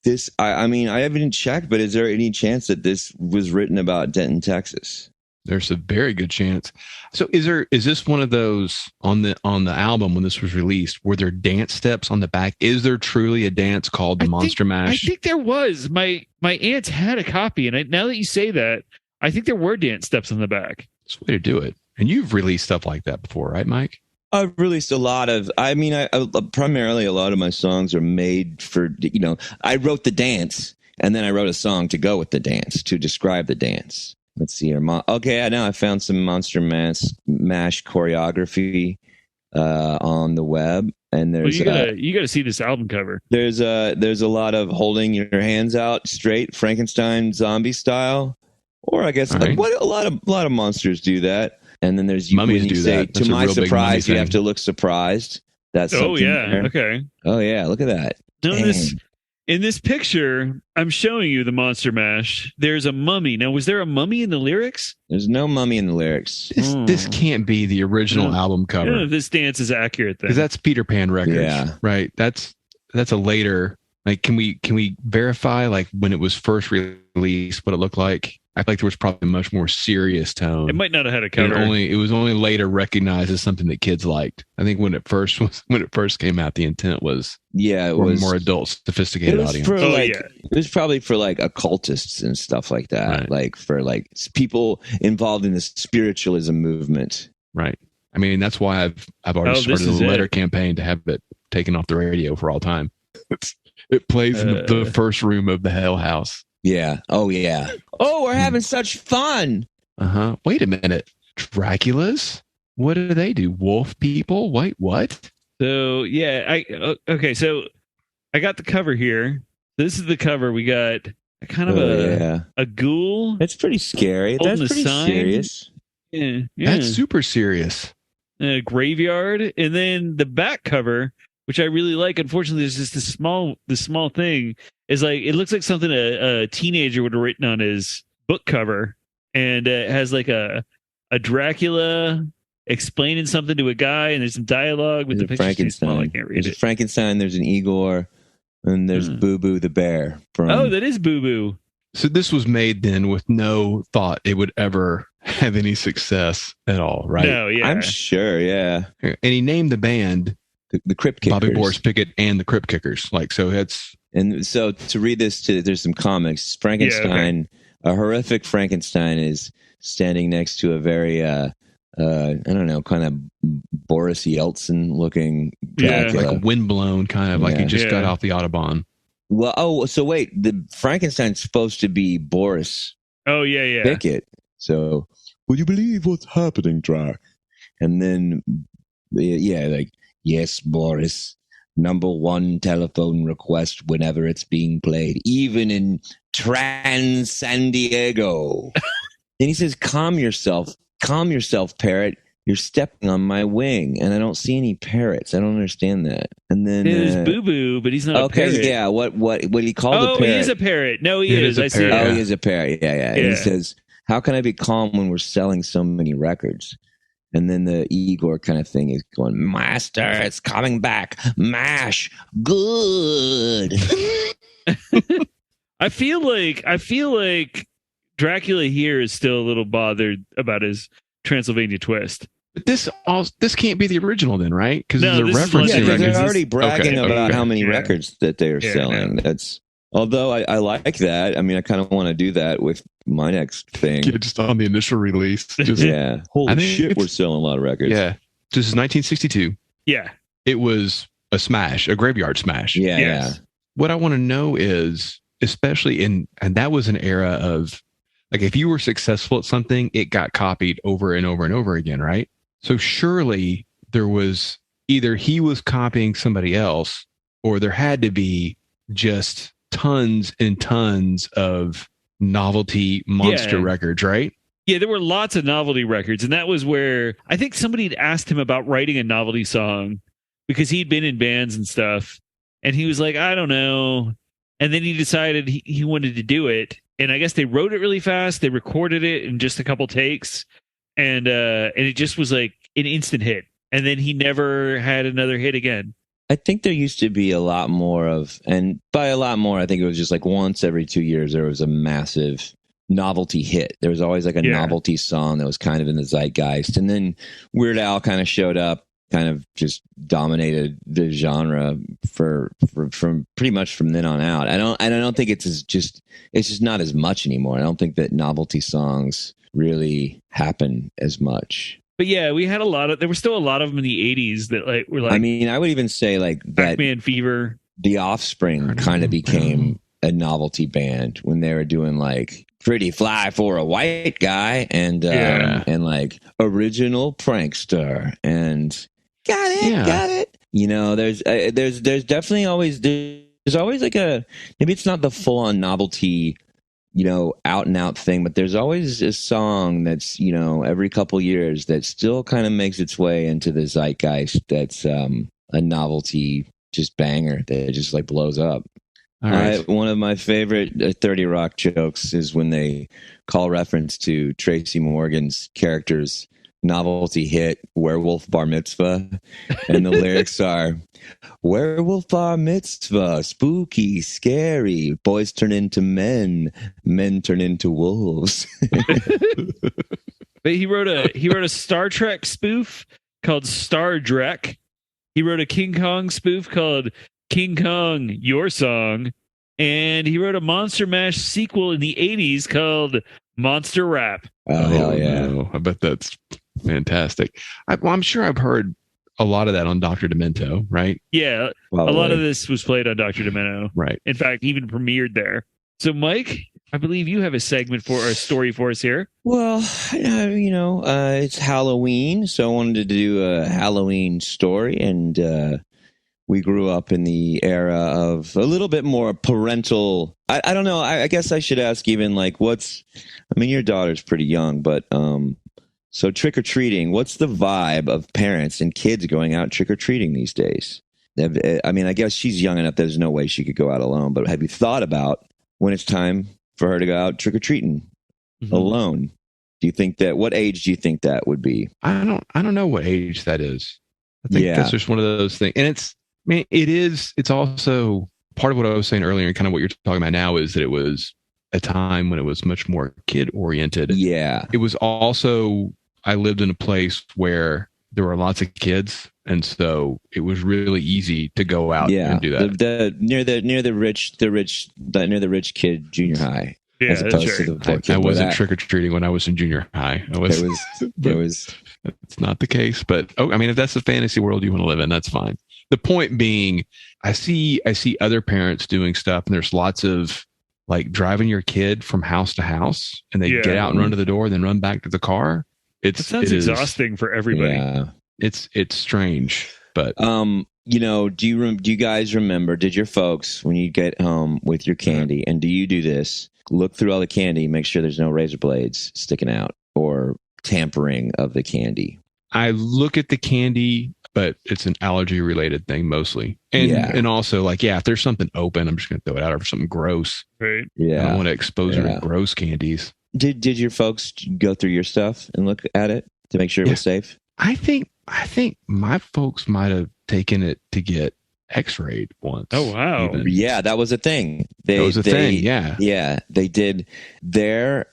this. I mean, I haven't checked, but is there any chance that this was written about Denton, Texas? There's a very good chance. So is this one of those on the album when this was released? Were there dance steps on the back? Is there truly a dance called the Monster Mash? I think there was. My aunt had a copy, and now that you say that, I think there were dance steps on the back. It's a way to do it. And you've released stuff like that before, right, Mike? I've released a lot of. I mean, I primarily a lot of my songs are made for. I wrote the dance, and then I wrote a song to go with the dance to describe the dance. Let's see here. Okay, now I found some Monster Mash choreography on the web, and there's you gotta see this album cover. There's a lot of holding your hands out straight, Frankenstein zombie style, or I guess a lot of monsters do that. And then there's mummies do that. To my surprise, you have to look surprised. That's okay. Oh yeah, look at that. In this picture, I'm showing you the Monster Mash. There's a mummy. Now, was there a mummy in the lyrics? There's no mummy in the lyrics. This can't be the original album cover. I don't know if this dance is accurate then. Because that's Peter Pan Records, right? That's a later. Like, can we verify like when it was first released what it looked like? I feel like there was probably a much more serious tone. It might not have had a cover. It was only later recognized as something that kids liked. I think when it first came out, the intent was it was more adult, sophisticated audience. It was probably for like occultists and stuff like that, right. Like for like people involved in the spiritualism movement. Right. I mean, that's why I've already started a letter campaign to have it taken off the radio for all time. It plays in the first room of the Hell House. Yeah. Oh, yeah. Oh, we're having such fun. Wait a minute. Draculas? What do they do? Wolf people? Wait, what? So yeah, so I got the cover here. This is the cover. We got kind of a ghoul. That's pretty scary. That's pretty serious. Yeah. That's super serious. A graveyard, and then the back cover, which I really like. Unfortunately, there's just this small thing. Is like it looks like something a teenager would have written on his book cover, and it has like a Dracula explaining something to a guy, and there's some dialogue with the pictures too small. I can't read it. There's Frankenstein. There's an Igor, and there's Boo Boo the bear. That is Boo Boo. So this was made then with no thought it would ever have any success at all, right? No, yeah, I'm sure, yeah. And he named the band the Crypt Kickers. Bobby Boris Pickett and the Crypt Kickers. And so to read this, there's some comics. Frankenstein, a horrific Frankenstein is standing next to a very, I don't know, kind of Boris Yeltsin looking Dracula. Like windblown, kind of like he just got off the Autobahn. Well, so wait, the Frankenstein's supposed to be Boris. Oh, yeah. Pickett. So, will you believe what's happening, Drac? And then, like, yes, Boris. #1 telephone request whenever it's being played, even in Trans San Diego. Then he says, calm yourself, parrot. You're stepping on my wing, and I don't see any parrots. I don't understand that. And then there's Boo Boo, but he's not a parrot. Okay, yeah. What he called a parrot? Oh, he is a parrot. No, he is. I see. Oh, he is a parrot. Yeah. And he says, how can I be calm when we're selling so many records? And then the Igor kind of thing is going, Master, it's coming back. MASH. Good. I feel like Dracula here is still a little bothered about his Transylvania twist. But this can't be the original then, right? Because no, they're referencing records. They're already bragging about how many records that they are selling. No. Although I like that. I mean, I kind of want to do that with my next thing. Just on the initial release. Holy shit, we're selling a lot of records. Yeah. This is 1962. Yeah. It was a smash, a graveyard smash. Yeah. What I want to know is, especially and that was an era of, like, if you were successful at something, it got copied over and over and over again, right? So surely there was either he was copying somebody else, or there had to be just tons and tons of novelty monster records, right? Yeah, there were lots of novelty records. And that was where I think somebody had asked him about writing a novelty song because he'd been in bands and stuff. And he was like, I don't know. And then he decided he wanted to do it. And I guess they wrote it really fast. They recorded it in just a couple takes. And it just was like an instant hit. And then he never had another hit again. I think there used to be a lot more of, and by a lot more, I think it was just like once every 2 years, there was a massive novelty hit. There was always like a novelty song that was kind of in the zeitgeist. And then Weird Al kind of showed up, kind of just dominated the genre from pretty much from then on out. I don't think it's just not as much anymore. I don't think that novelty songs really happen as much. But yeah, there were still a lot of them in the 80s that like were like, I mean, I would even say like that Batman Fever. The Offspring kind of became a novelty band when they were doing like Pretty Fly for a White Guy and like Original Prankster and Got it. You know, there's definitely always like maybe it's not the full on novelty, you know, out and out thing, but there's always a song that's, you know, every couple years that still kind of makes its way into the zeitgeist. That's a novelty, just banger that just like blows up. All right. One of my favorite 30 Rock jokes is when they call reference to Tracy Morgan's character's novelty hit Werewolf Bar Mitzvah, and the lyrics are Werewolf Bar Mitzvah, spooky, scary, boys turn into men turn into wolves. But he wrote a Star Trek spoof called Star Trek. He wrote a King Kong spoof called King Kong Your Song, and he wrote a Monster Mash sequel in the 80s called Monster Rap. Oh hell yeah. No. I bet that's fantastic. I'm sure I've heard a lot of that on Dr. Demento, right? Yeah, probably. A lot of this was played on Dr. Demento. Right. In fact, even premiered there. So, Mike, I believe you have a segment for a story for us here. Well, it's Halloween, so I wanted to do a Halloween story, and we grew up in the era of a little bit more parental. I don't know. I guess I should ask even like your daughter's pretty young, but so trick or treating, what's the vibe of parents and kids going out trick or treating these days? I mean, I guess she's young enough. There's no way she could go out alone, but have you thought about when it's time for her to go out trick or treating alone? Do you think what age do you think that would be? I don't know what age that is. I think that's just one of those things. And it's also part of what I was saying earlier, and kind of what you're talking about now is that it was a time when it was much more kid oriented. Yeah. It was also, I lived in a place where there were lots of kids. And so it was really easy to go out and do that. Near the rich kid junior high. Yeah, as opposed to the poor kid. I wasn't trick or treating when I was in junior high. It was. It's not the case, but if that's the fantasy world you want to live in, that's fine. The point being, I see other parents doing stuff, and there's lots of like driving your kid from house to house, and they get out and run to the door, then run back to the car. It sounds exhausting for everybody. Yeah. It's strange, but do you guys remember? Did your folks, when you get home with your candy, and do you do this? Look through all the candy, make sure there's no razor blades sticking out or tampering of the candy. I look at the candy, but it's an allergy related thing mostly. And also like, if there's something open, I'm just going to throw it out, or something gross. Right. Yeah. I don't want to expose her to gross candies. Did your folks go through your stuff and look at it to make sure it was safe? I think my folks might have taken it to get x-rayed once. Oh, wow. Even. Yeah, that was a thing. Yeah, they did. There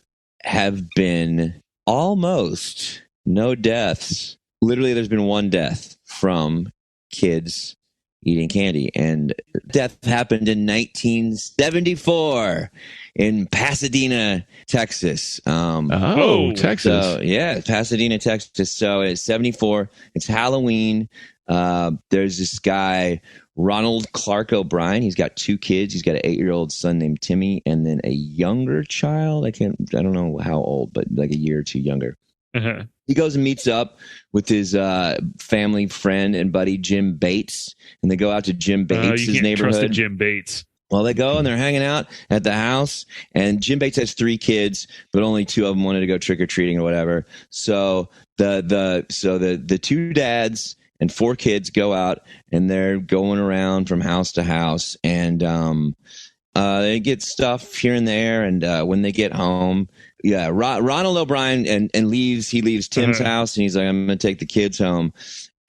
have been almost no deaths. Literally, there's been one death from kids eating candy. And death happened in 1974 in Pasadena, Texas. Texas. So, Pasadena, Texas. So it's 74. It's Halloween. There's this guy, Ronald Clark O'Brien. He's got 2 kids. He's got an 8-year-old son named Timmy, and then a younger child. I don't know how old, but like a year or 2 younger. Uh-huh. He goes and meets up with his family friend and buddy Jim Bates, and they go out to Jim Bates' you can't neighborhood. Trust Jim Bates. Well, they go and they're hanging out at the house, and Jim Bates has 3 kids, but only 2 of them wanted to go trick or treating or whatever. So the 2 dads and 4 kids go out, and they're going around from house to house, and they get stuff here and there. And when they get home, Ronald O'Brien and leaves Tim's house, and he's like, I'm going to take the kids home.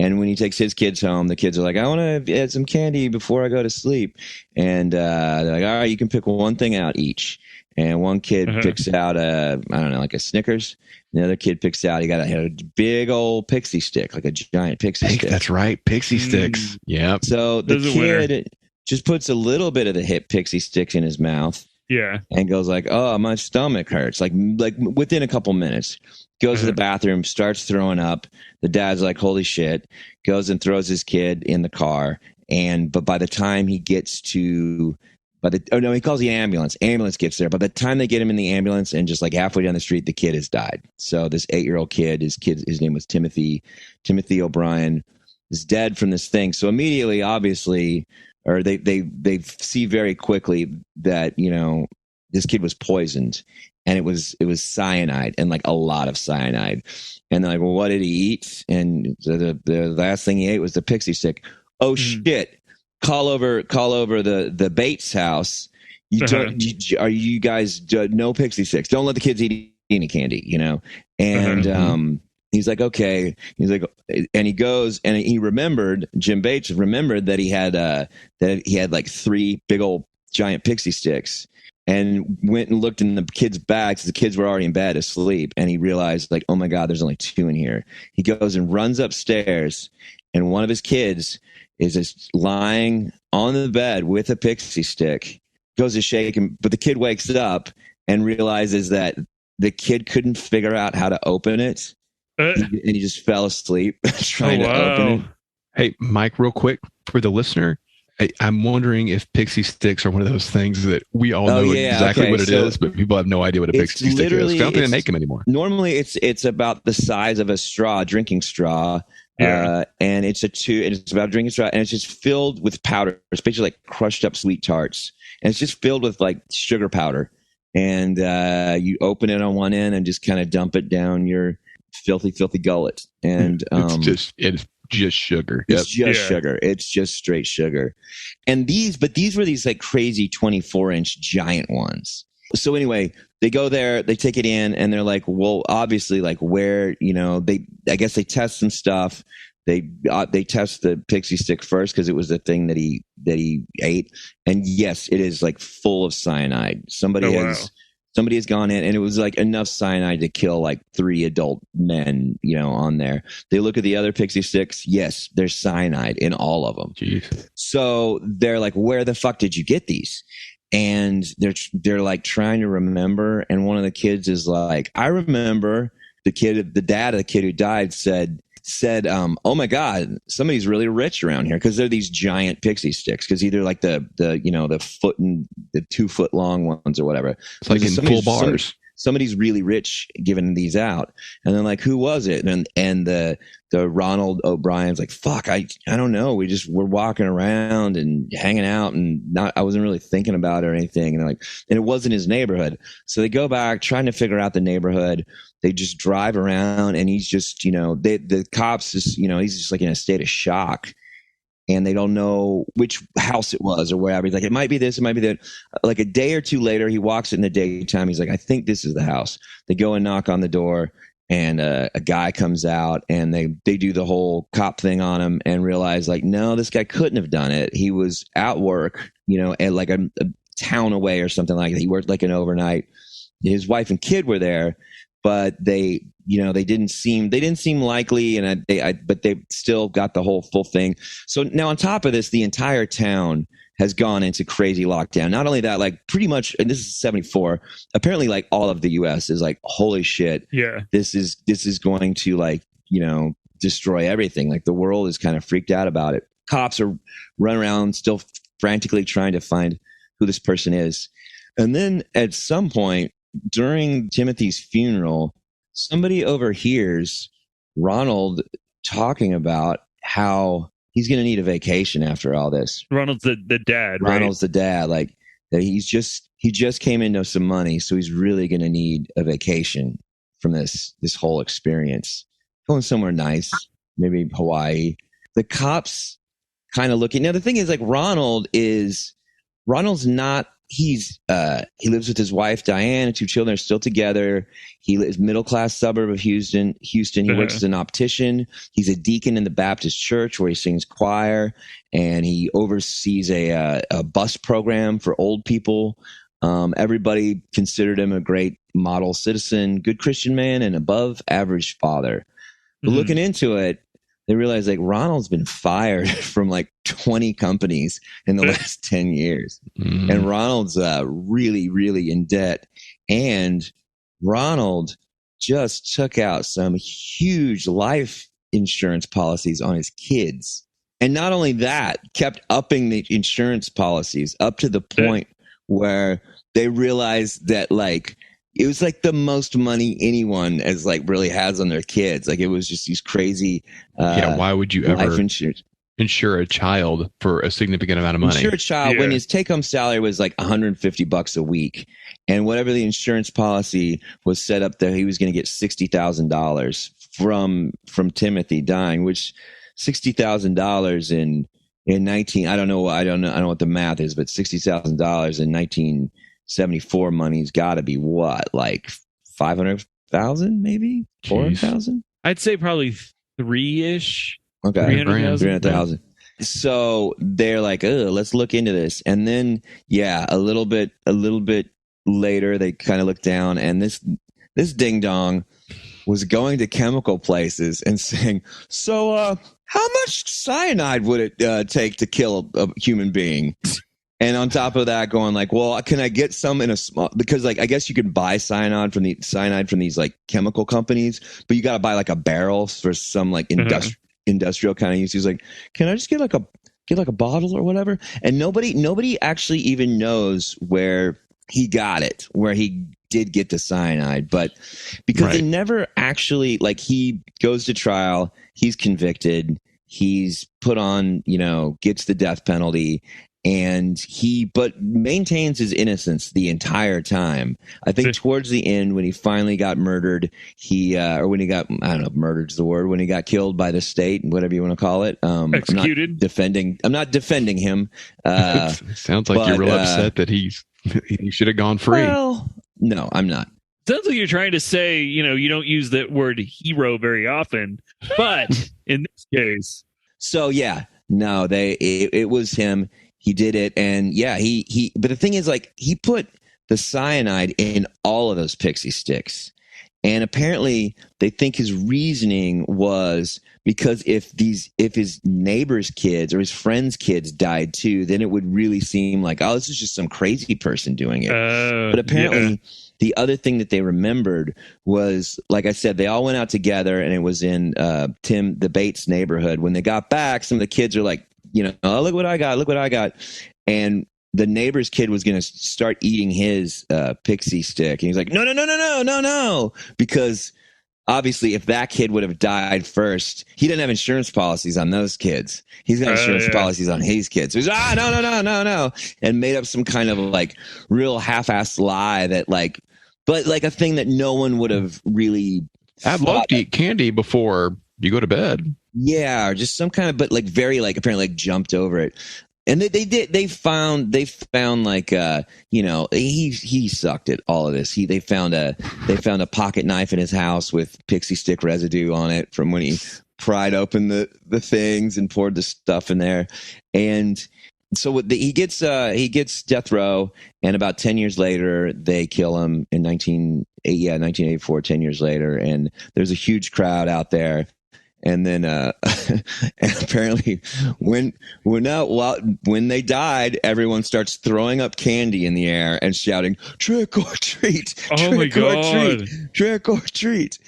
And when he takes his kids home, the kids are like, I want to add some candy before I go to sleep. And they're like, all right, you can pick one thing out each. And one kid picks out like a Snickers. And the other kid picks out, he got a big old pixie stick, like a giant pixie stick. That's right, pixie sticks. Yeah. So the kid just puts a little bit of the hit pixie stick in his mouth. Yeah. And goes like, oh, my stomach hurts. Like within a couple minutes. Goes to the bathroom, starts throwing up. The dad's like, holy shit. Goes and throws his kid in the car. But by the time he gets to, he calls the ambulance. Ambulance gets there. By the time they get him in the ambulance and just like halfway down the street, the kid has died. So this 8-year-old kid, his name was Timothy O'Brien, is dead from this thing. So immediately, obviously, or they see very quickly that, this kid was poisoned. And it was cyanide, and like a lot of cyanide. And they're like, well, what did he eat? And the last thing he ate was the pixie stick. Oh shit! Call over the Bates house. Are you guys no pixie sticks? Don't let the kids eat any candy, And he's like, okay. He's like, and he goes and he remembered. Jim Bates remembered that he had like 3 big old giant pixie sticks. And went and looked in the kids' bags. The kids were already in bed asleep. And he realized, like, oh, my God, there's only 2 in here. He goes and runs upstairs. And one of his kids is just lying on the bed with a pixie stick. Goes to shake him. But the kid wakes up and realizes that the kid couldn't figure out how to open it. And he just fell asleep trying to open it. Hey, Mike, real quick for the listener. I'm wondering if pixie sticks are one of those things that we all know exactly what it is, but people have no idea what a pixie stick is. I don't think they make them anymore. Normally, it's about the size of a drinking straw. Yeah. And it's about drinking straw, and it's just filled with powder. It's basically like crushed up sweet tarts, and it's just filled with like sugar powder. And you open it on one end and just kind of dump it down your filthy gullet. And it's just sugar. It's just sugar. It's just straight sugar. And these were these like crazy 24-inch giant ones. So anyway, they go there, they take it in, and they're like, well, obviously, like where, I guess they test some stuff. They test the pixie stick first because it was the thing that he ate. And yes, it is like full of cyanide. Somebody has gone in, and it was like enough cyanide to kill like 3 adult men, on there. They look at the other pixie sticks. Yes, there's cyanide in all of them. Jeez. So they're like, where the fuck did you get these? And they're like trying to remember. And one of the kids is like, I remember the dad of the kid who died said, oh my God, somebody's really rich around here, because they're these giant pixie sticks, because either like the foot and the 2 foot long ones or whatever. It's like in full bars. Somebody's really rich giving these out. And then like, who was it? And the Ronald O'Brien's like, fuck, I don't know. We're walking around and hanging out, and I wasn't really thinking about it or anything. And it wasn't his neighborhood. So they go back trying to figure out the neighborhood. They just drive around, and he's just, the cops is, he's just like in a state of shock, and they don't know which house it was or wherever. He's like, it might be this, it might be that. Like a day or two later, he walks in the daytime. He's like, I think this is the house. They go and knock on the door, and a guy comes out, and they do the whole cop thing on him, and realize like, no, this guy couldn't have done it. He was at work, at like a town away or something like that. He worked like an overnight. His wife and kid were there, but they didn't seem likely, and but they still got the whole full thing. So now on top of this, the entire town has gone into crazy lockdown. Not only that, like pretty much, and this is 74, apparently like all of the US is like, holy shit. Yeah. This is going to like, destroy everything. Like the world is kind of freaked out about it. Cops are running around still frantically trying to find who this person is. And then at some point during Timothy's funeral, somebody overhears Ronald talking about how he's going to need a vacation after all this. Ronald's the dad, right? Ronald's the dad. Like that he just came into some money, so he's really going to need a vacation from this whole experience. Going somewhere nice, maybe Hawaii. The cops kind of looking. Now the thing is, like Ronald's not. He lives with his wife Diane and 2 children. Are still together. He lives middle class suburb of Houston. He works as an optician. He's a deacon in the Baptist church where he sings choir, and he oversees a bus program for old people. Everybody considered him a great model citizen, good Christian man, and above average father. But looking into it, they realized like Ronald's been fired from like 20 companies in the last 10 years. And Ronald's really, really in debt. And Ronald just took out some huge life insurance policies on his kids. And not only that, kept upping the insurance policies up to the point where they realized that like, it was like the most money anyone has like really has on their kids. Like it was just these crazy. Why would you ever insure a child for a significant amount of money? Insure a child when his take-home salary was like $150 a week, and whatever the insurance policy was set up there, he was going to get $60,000 from Timothy dying, which $60,000 in 19. I don't know what the math is, but $60,000 in 1974 money's got to be what, like 500,000, maybe 400,000. I'd say probably 3-ish. Okay, 300,000. So they're like, "Oh, let's look into this." And then, a little bit later, they kind of look down, and this ding dong was going to chemical places and saying, "So, how much cyanide would it take to kill a human being?" And on top of that, going like, well, can I get some in a small, because like, I guess you can buy cyanide from these like chemical companies, but you got to buy like a barrel for some like industrial kind of use. He's like, can I just get like get like a bottle or whatever. And nobody actually even knows where he got it, where he did get the cyanide, but because they never actually, like, he goes to trial, he's convicted, he's put on, gets the death penalty, and but maintains his innocence the entire time. I think towards the end, when he finally got murdered, or when he got, I don't know if murdered is the word, when he got killed by the state, whatever you want to call it. Executed. I'm not defending him. Sounds like you're real upset that he should have gone free. Well, no, I'm not. Sounds like you're trying to say, you don't use that word hero very often, but in this case. So yeah, no, it was him. He did it, and yeah, but the thing is, like, he put the cyanide in all of those pixie sticks, and apparently they think his reasoning was because if his neighbor's kids or his friends' kids died too, then it would really seem like, oh, this is just some crazy person doing it. But apparently, the other thing that they remembered was, like I said, they all went out together, and it was in the Bates neighborhood. When they got back, some of the kids are like, oh, look what I got. And the neighbor's kid was going to start eating his pixie stick. And he's like, no. Because obviously, if that kid would have died first, he didn't have insurance policies on those kids. He's got insurance policies on his kids. So he's no. And made up some kind of like real half-assed lie that but like a thing that no one would have really. I'd love to eat candy before you go to bed. Yeah, or just some kind of, but like very like apparently like jumped over it. And they found like he sucked at all of this. They found a pocket knife in his house with pixie stick residue on it from when he pried open the things and poured the stuff in there. And so he gets death row, and about 10 years later they kill him in 1984, 10 years later, and there's a huge crowd out there. And then, and apparently, when they died, everyone starts throwing up candy in the air and shouting "trick or treat!" Oh my God! Trick or treat!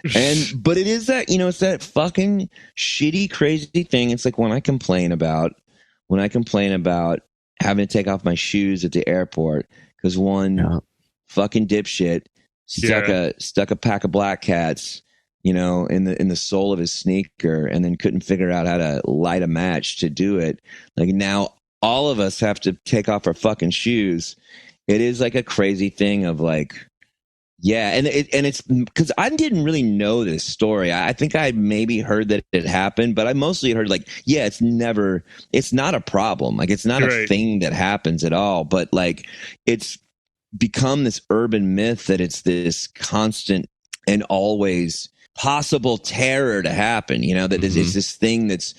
But it is that it's that fucking shitty, crazy thing. It's like when I complain about having to take off my shoes at the airport because one fucking dipshit stuck a pack of black cats, in the sole of his sneaker, and then couldn't figure out how to light a match to do it. Like, now all of us have to take off our fucking shoes. It is like a crazy thing of like, yeah. And it's because I didn't really know this story. I think I maybe heard that it happened, but I mostly heard like, yeah, it's not a problem. Like, it's not a thing that happens at all, but like, it's become this urban myth that it's this constant and always possible terror to happen, that it's this thing that's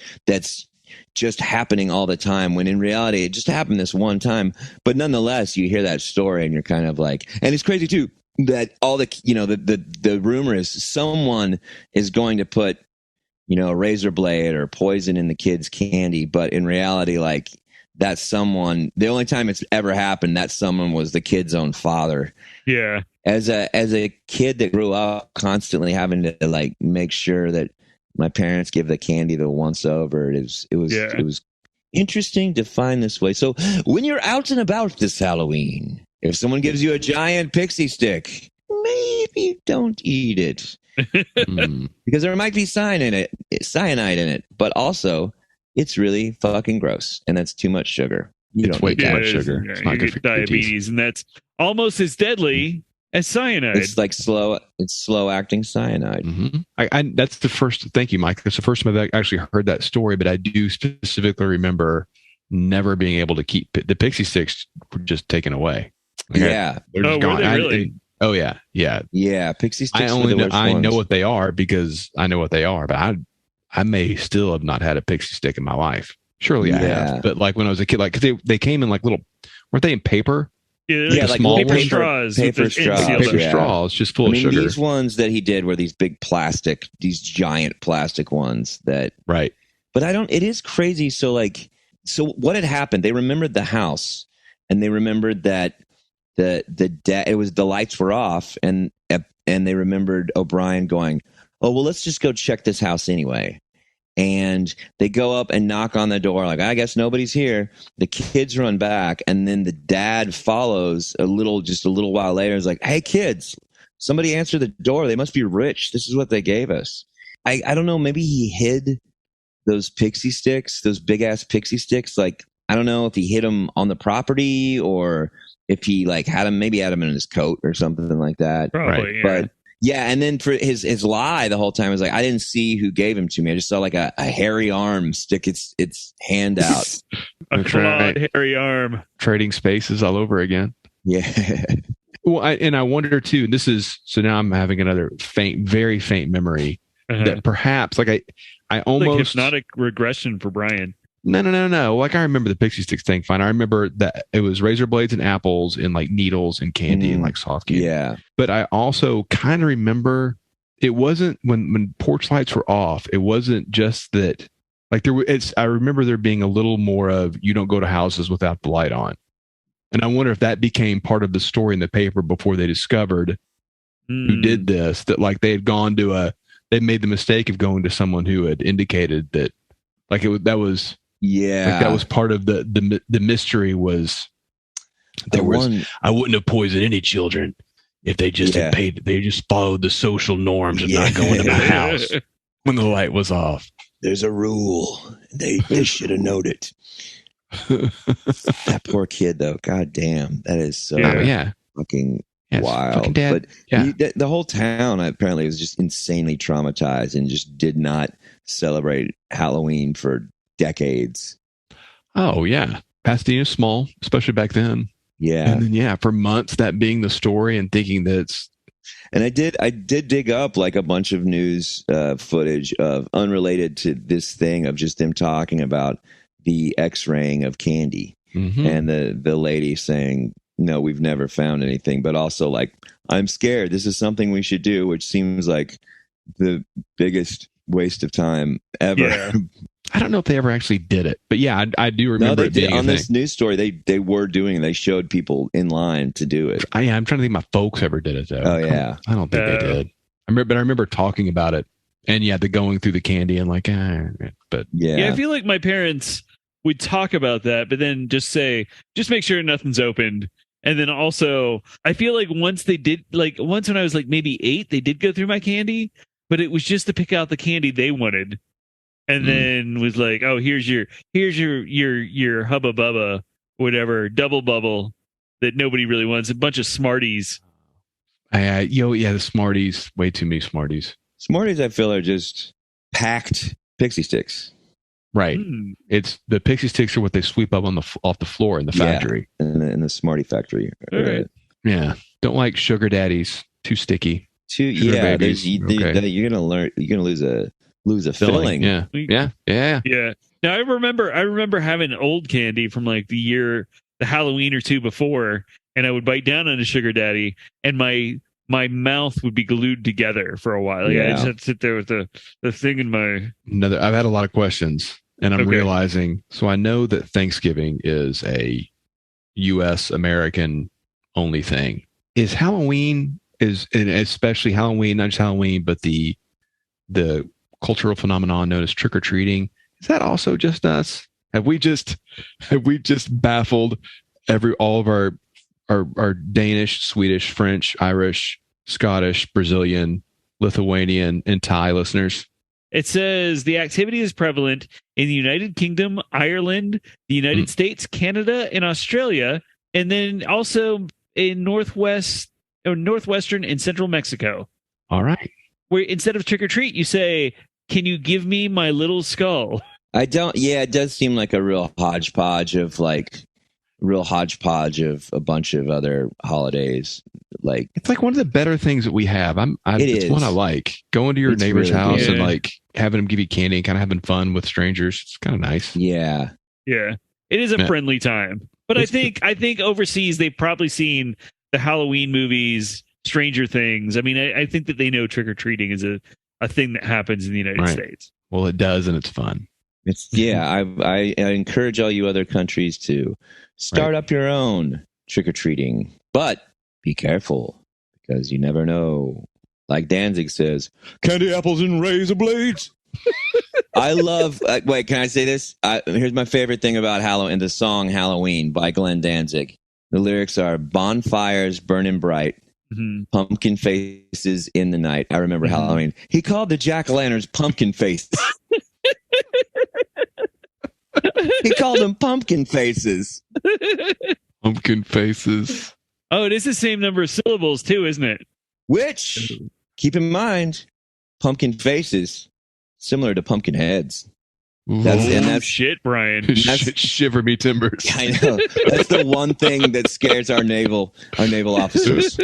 just happening all the time, when in reality it just happened this one time. But nonetheless, you hear that story and you're kind of like, and it's crazy too that all the rumor is someone is going to put a razor blade or poison in the kid's candy, but in reality, like, that someone, the only time it's ever happened, that someone was the kid's own father. Yeah. As a kid that grew up constantly having to like make sure that my parents give the candy the once over, it was interesting to find this way. So when you're out and about this Halloween, if someone gives you a giant pixie stick, maybe don't eat it because there might be cyanide in it, but also it's really fucking gross, and that's too much sugar. It's way too much sugar. Yeah, it's not good for diabetes, and that's almost as deadly as cyanide. It's like slow acting cyanide. Mm-hmm. That's the first. Thank you, Mike. That's the first time I've actually heard that story, but I do specifically remember never being able to keep the pixie sticks were just taken away. Yeah, they're just gone. Really? Yeah. Pixie sticks. I know what they are because I know what they are, but I may still have not had a pixie stick in my life. Surely I have, but like when I was a kid, like cause they came in like little, weren't they in paper? Yeah, like small paper ones? straws. Paper straws, just full of sugar. These ones that he did were these big these giant plastic ones that. Right. But it is crazy. So what had happened? They remembered the house, and they remembered that the lights were off, and they remembered O'Brien going, "Oh, well, let's just go check this house anyway." And they go up and knock on the door, like, I guess nobody's here. The kids run back, and then the dad follows just a little while later. Is like, hey, kids, somebody answer the door. They must be rich. This is what they gave us. I don't know. Maybe he hid those pixie sticks, those big ass pixie sticks. Like, I don't know if he hid them on the property or if he like had them in his coat or something like that. Probably, yeah. But yeah, and then for his lie the whole time was like, I didn't see who gave him to me. I just saw like a hairy arm stick its hand out. A clawed hairy arm. Trading spaces all over again. Yeah. Well, I wonder too, so now I'm having another very faint memory that perhaps like I almost like hypnotic regression for Brian. No. Like I remember the pixie sticks thing fine. I remember that it was razor blades and apples and like needles and candy and like soft candy. Yeah. But I also kind of remember it wasn't when porch lights were off. It wasn't just that like I remember there being a little more of you don't go to houses without the light on. And I wonder if that became part of the story in the paper before they discovered who did this, that like they had gone to they made the mistake of going to someone who had indicated that like that was part of the mystery was I wouldn't have poisoned any children if they just had paid, they just followed the social norms of not going to my house when the light was off. There's a rule. They should have known it. That poor kid though, god damn, that is so fucking wild. Fucking dad. But the whole town apparently was just insanely traumatized and just did not celebrate Halloween for decades. Oh yeah, Pasadena's small, especially back then. Yeah, and then for months that being the story and thinking that it's. And I did dig up like a bunch of news footage of unrelated to this thing of just them talking about the X-raying of candy and the lady saying, no, we've never found anything, but also like, I'm scared. This is something we should do, which seems like the biggest waste of time ever. Yeah. I don't know if they ever actually did it, but yeah, I do remember it being on this news story. They were doing it. They showed people in line to do it. I'm trying to think my folks ever did it though. Oh yeah. I don't think they did. I remember talking about it and the going through the candy and like, but yeah, I feel like my parents would talk about that, but then just make sure nothing's opened. And then also, I feel like once when I was like maybe 8, they did go through my candy, but it was just to pick out the candy they wanted. And then was like, oh, here's your Hubba Bubba, whatever, double bubble that nobody really wants. A bunch of Smarties. The Smarties, way too many Smarties. Smarties, I feel, are just packed pixie sticks. Right. It's the pixie sticks are what they sweep up off the floor in the factory. In the Smartie factory. Right. Yeah. Don't like sugar daddies. Too sticky. You're gonna lose a filling. Yeah. Now I remember having old candy from like the Halloween or two before, and I would bite down on a sugar daddy, and my mouth would be glued together for a while. Like, I just had to sit there with the thing in my. I've had a lot of questions, and I'm realizing. So I know that Thanksgiving is a U.S. American only thing. Is Halloween and especially Halloween, not just Halloween, but the cultural phenomenon known as trick or treating? Is that also just us? Have we just baffled all of our Danish, Swedish, French, Irish, Scottish, Brazilian, Lithuanian, and Thai listeners? It says the activity is prevalent in the United Kingdom, Ireland, the United States, Canada, and Australia, and then also in northwestern and central Mexico. All right. Where instead of trick or treat, you say, "Can you give me my little skull?" I don't. Yeah, it does seem like a real hodgepodge of a bunch of other holidays. Like, it's like one of the better things that we have. It's one I like. Going to your neighbor's house and like having them give you candy and kind of having fun with strangers. It's kind of nice. Yeah. Yeah. It is a friendly time. But I think overseas they've probably seen the Halloween movies, Stranger Things. I mean, I think that they know trick or treating is a thing that happens in the United States. Well, it does, and it's fun. I encourage all you other countries to start up your own trick or treating, but be careful because you never know. Like Danzig says, candy apples and razor blades. I love. Wait, can I say this? Here's my favorite thing about Halloween: the song "Halloween" by Glenn Danzig. The lyrics are bonfires burning bright, pumpkin faces in the night. I remember Halloween. He called the jack-o'-lanterns pumpkin faces. He called them pumpkin faces. Pumpkin faces. Oh, it is the same number of syllables too, isn't it? Which, keep in mind, pumpkin faces, similar to pumpkin heads. That's shit, Brian. Shiver me timbers. I know. That's the one thing that scares our naval officers.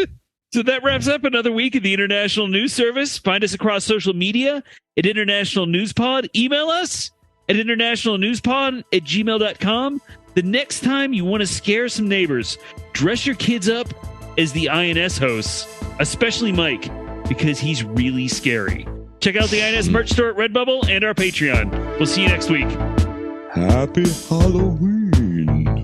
So that wraps up another week of the International News Service. Find us across social media at International News Pod. Email us at internationalnewspod@gmail.com. The next time you want to scare some neighbors, dress your kids up as the INS hosts, especially Mike, because he's really scary. Check out the INS merch store at Redbubble and our Patreon. We'll see you next week. Happy Halloween.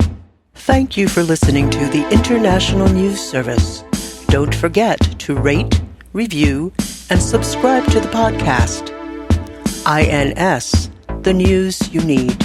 Thank you for listening to the International News Service. Don't forget to rate, review, and subscribe to the podcast. INS, the news you need.